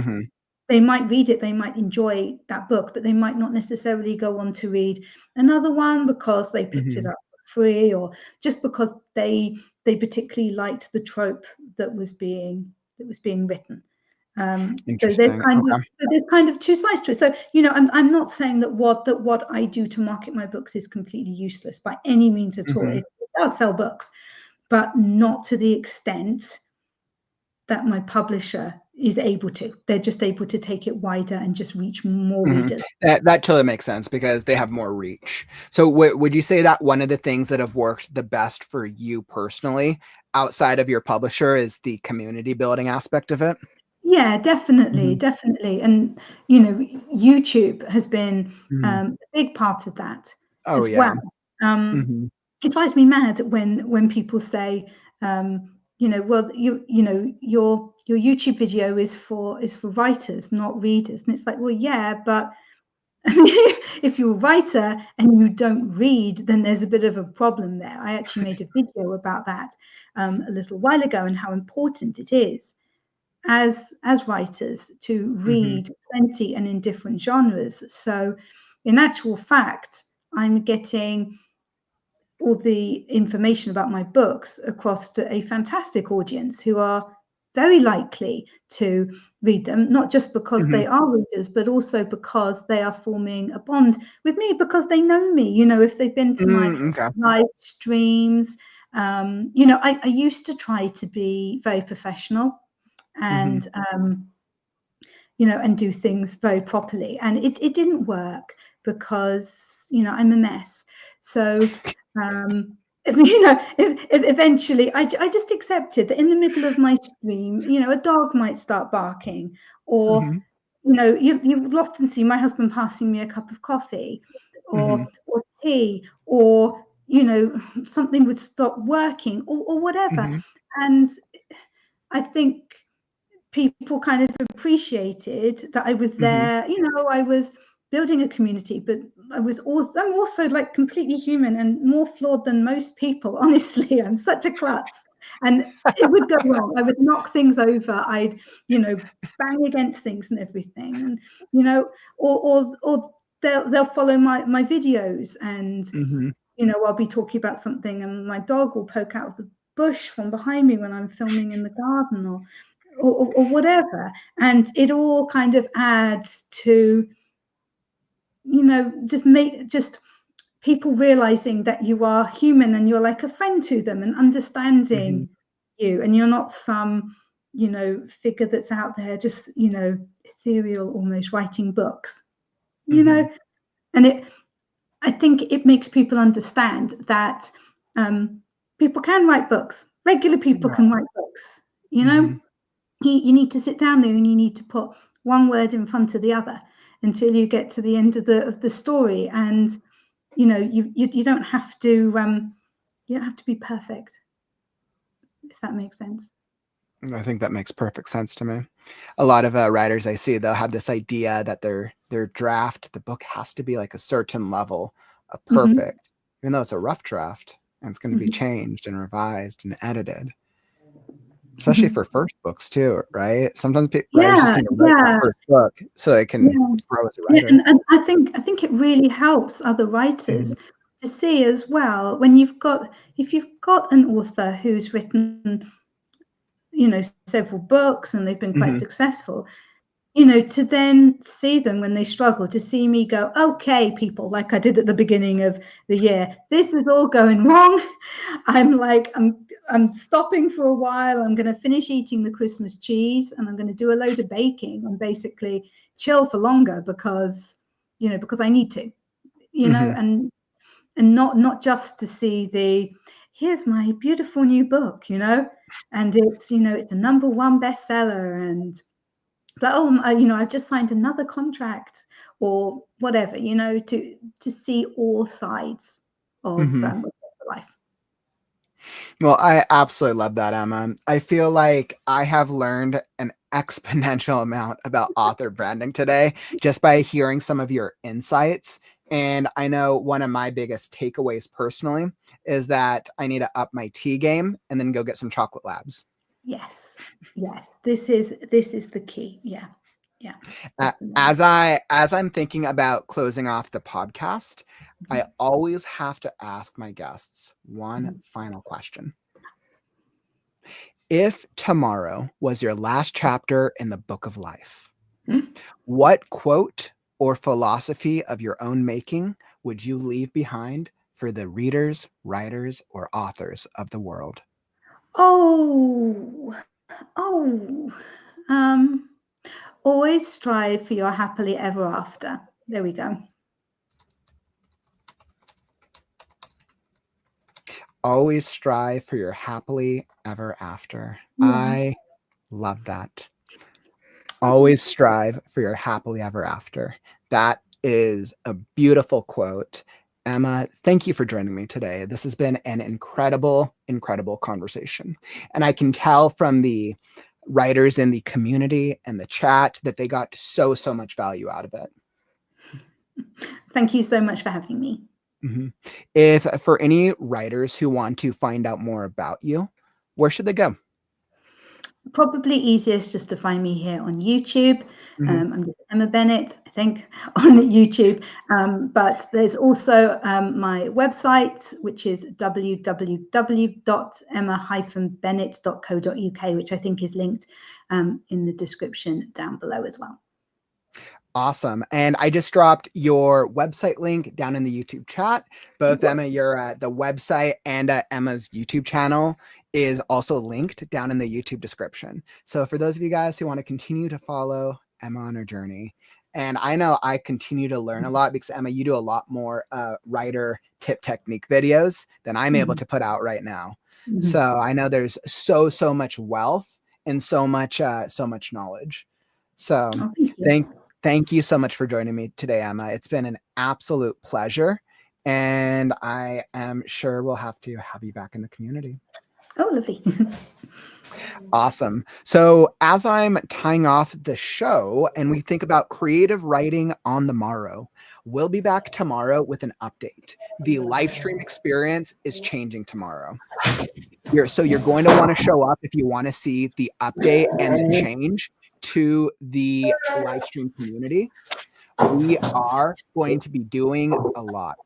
They might read it, they might enjoy that book, but they might not necessarily go on to read another one because they picked it up for free, or just because they particularly liked the trope that was being written. So there's kind of two sides to it. So I'm not saying that what I do to market my books is completely useless by any means at all. It does sell books, but not to the extent that my publisher is able to. They're just able to take it wider and just reach more readers. That totally makes sense because they have more reach. So would you say that one of the things that have worked the best for you personally outside of your publisher is the community building aspect of it? Yeah, definitely, Mhm. definitely. And, YouTube has been Mhm. a big part of that Oh, as well. yeah. Um, Mhm. it drives me mad when people say, well, your YouTube video is for writers, not readers. And it's like, well, yeah, but if you're a writer and you don't read, then there's a bit of a problem there. I actually made a video about that a little while ago and how important it is as writers to Mhm. read plenty and in different genres. So in actual fact, I'm getting all the information about my books across to a fantastic audience who are very likely to read them, not just because Mhm. they are readers, but also because they are forming a bond with me because they know me. If they've been to my Okay. live streams, I used to try to be very professional Mhm. and and do things very properly. And it didn't work because, I'm a mess. So, eventually I just accepted that in the middle of my stream, a dog might start barking, or, Mhm. you'll often see my husband passing me a cup of coffee Mhm. or tea, or, something would stop working or whatever. Mhm. And I think people kind of appreciated that I was Mhm. there. I was building a community, but I'm also like completely human and more flawed than most people. Honestly, I'm such a klutz, and it would go wrong. I would knock things over. I'd, bang against things and everything, and or they'll follow my videos, and Mhm. I'll be talking about something, and my dog will poke out of the bush from behind me when I'm filming in the garden, or whatever. And it all kind of adds to, just people realizing that you are human and you're like a friend to them and understanding Mhm. you, and you're not some, figure that's out there just, ethereal, almost writing books, you know. Mhm. And I think it makes people understand that people can write books. Regular people Yeah. can write books, you know. Mhm. You need to sit down there and you need to put one word in front of the other until you get to the end of the story. And you don't have to be perfect, if that makes sense. I think that makes perfect sense to me. A lot of writers I see, they'll have this idea that their draft, the book has to be like a certain level of Hmm. perfect, even though it's a rough draft and it's going to be Hmm. changed and revised and edited, especially Hmm. for first books too, right? Sometimes writers just Yeah, need to write that yeah, first book so they can yeah. grow as a Yeah, writer. and I think it really helps other Mhm. writers to see as well when if you've got an author who's written, several books and they've been quite Mhm. successful, to then see them when they struggle, to see me go, okay, people, like I did at the beginning of the year, this is all going wrong. I'm stopping for a while. I'm going to finish eating the Christmas cheese and I'm going to do a load of baking and basically chill for longer because I need to, Mhm. and not just to see here's my beautiful new book, and it's a number one bestseller, and but I've just signed another contract or whatever, to see all sides of Mhm. life. Well, I absolutely love that, Emma. I feel like I have learned an exponential amount about author branding today just by hearing some of your insights. And I know one of my biggest takeaways personally is that I need to up my tea game and then go get some chocolate labs. Yes, yes, this is the key. Yeah, yeah, definitely. As I'm thinking about closing off the podcast, I always have to ask my guests one Mhm. final question. If tomorrow was your last chapter in the book of life, Mhm. what quote or philosophy of your own making would you leave behind for the readers, writers, or authors of the world? Oh, oh, um, always strive for your happily ever after. There we go. Always strive for your happily ever after. Yeah. I love that. Always strive for your happily ever after. That is a beautiful quote. Emma, thank you for joining me today. This has been an incredible, incredible conversation. And I can tell from the writers in the community and the chat that they got so much value out of it. Thank you so much for having me. Mm-hmm. If for any writers who want to find out more about you, where should they go? Probably easiest just to find me here on YouTube. Mm-hmm. I'm just Emma Bennet, I think, on YouTube. But there's also my website, which is www.emma-bennet.co.uk, which I think is linked in the description down below as well. Awesome. And I just dropped your website link down in the YouTube chat. Both Emma, your the website and Emma's YouTube channel is also linked down in the YouTube description. So for those of you guys who want to continue to follow Emma on her journey, and I know I continue to learn a lot because Emma, you do a lot more writer tip technique videos than I'm able to put out right now. So I know there's so much wealth and so much knowledge. So Thank you so much for joining me today, Emma. It's been an absolute pleasure, and I am sure we'll have to have you back in the community. Oh, lovely. Awesome. So as I'm tying off the show and we think about creative writing on the morrow, we'll be back tomorrow with an update. The live stream experience is changing tomorrow. So you're going to want to show up if you want to see the update and the change to the live stream community. We are going to be doing a lot,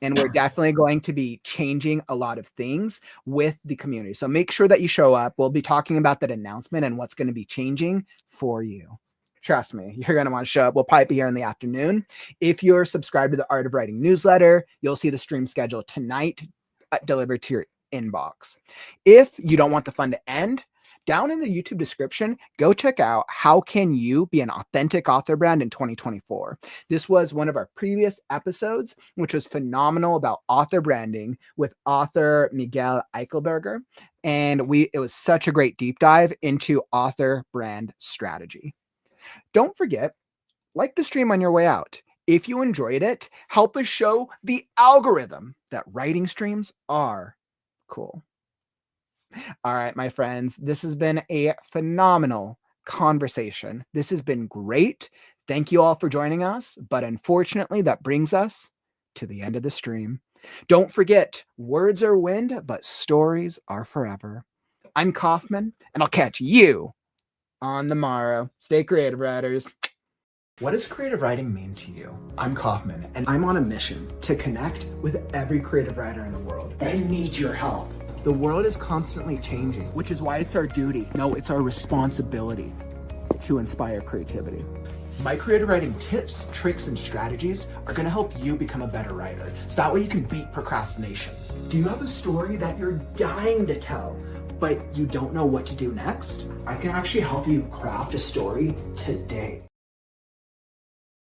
and we're definitely going to be changing a lot of things with the community. So make sure that you show up. We'll be talking about that announcement and what's going to be changing for you. Trust me, you're going to want to show up. We'll probably be here in the afternoon. If you're subscribed to the Art of Writing newsletter, you'll see the stream schedule tonight delivered to your inbox. If you don't want the fun to end, down in the YouTube description, go check out How Can You Be an Authentic Author Brand in 2024. This was one of our previous episodes, which was phenomenal about author branding with author Miguel Eichelberger. And it was such a great deep dive into author brand strategy. Don't forget, like the stream on your way out. If you enjoyed it, help us show the algorithm that writing streams are cool. All right, my friends, this has been a phenomenal conversation. This has been great. Thank you all for joining us. But unfortunately, that brings us to the end of the stream. Don't forget, words are wind, but stories are forever. I'm Kaufman, and I'll catch you on the morrow. Stay creative, writers. What does creative writing mean to you? I'm Kaufman, and I'm on a mission to connect with every creative writer in the world. And I need your help. The world is constantly changing, which is why it's our duty. No, it's our responsibility to inspire creativity. My creative writing tips, tricks, and strategies are going to help you become a better writer, so that way you can beat procrastination. Do you have a story that you're dying to tell, but you don't know what to do next? I can actually help you craft a story today.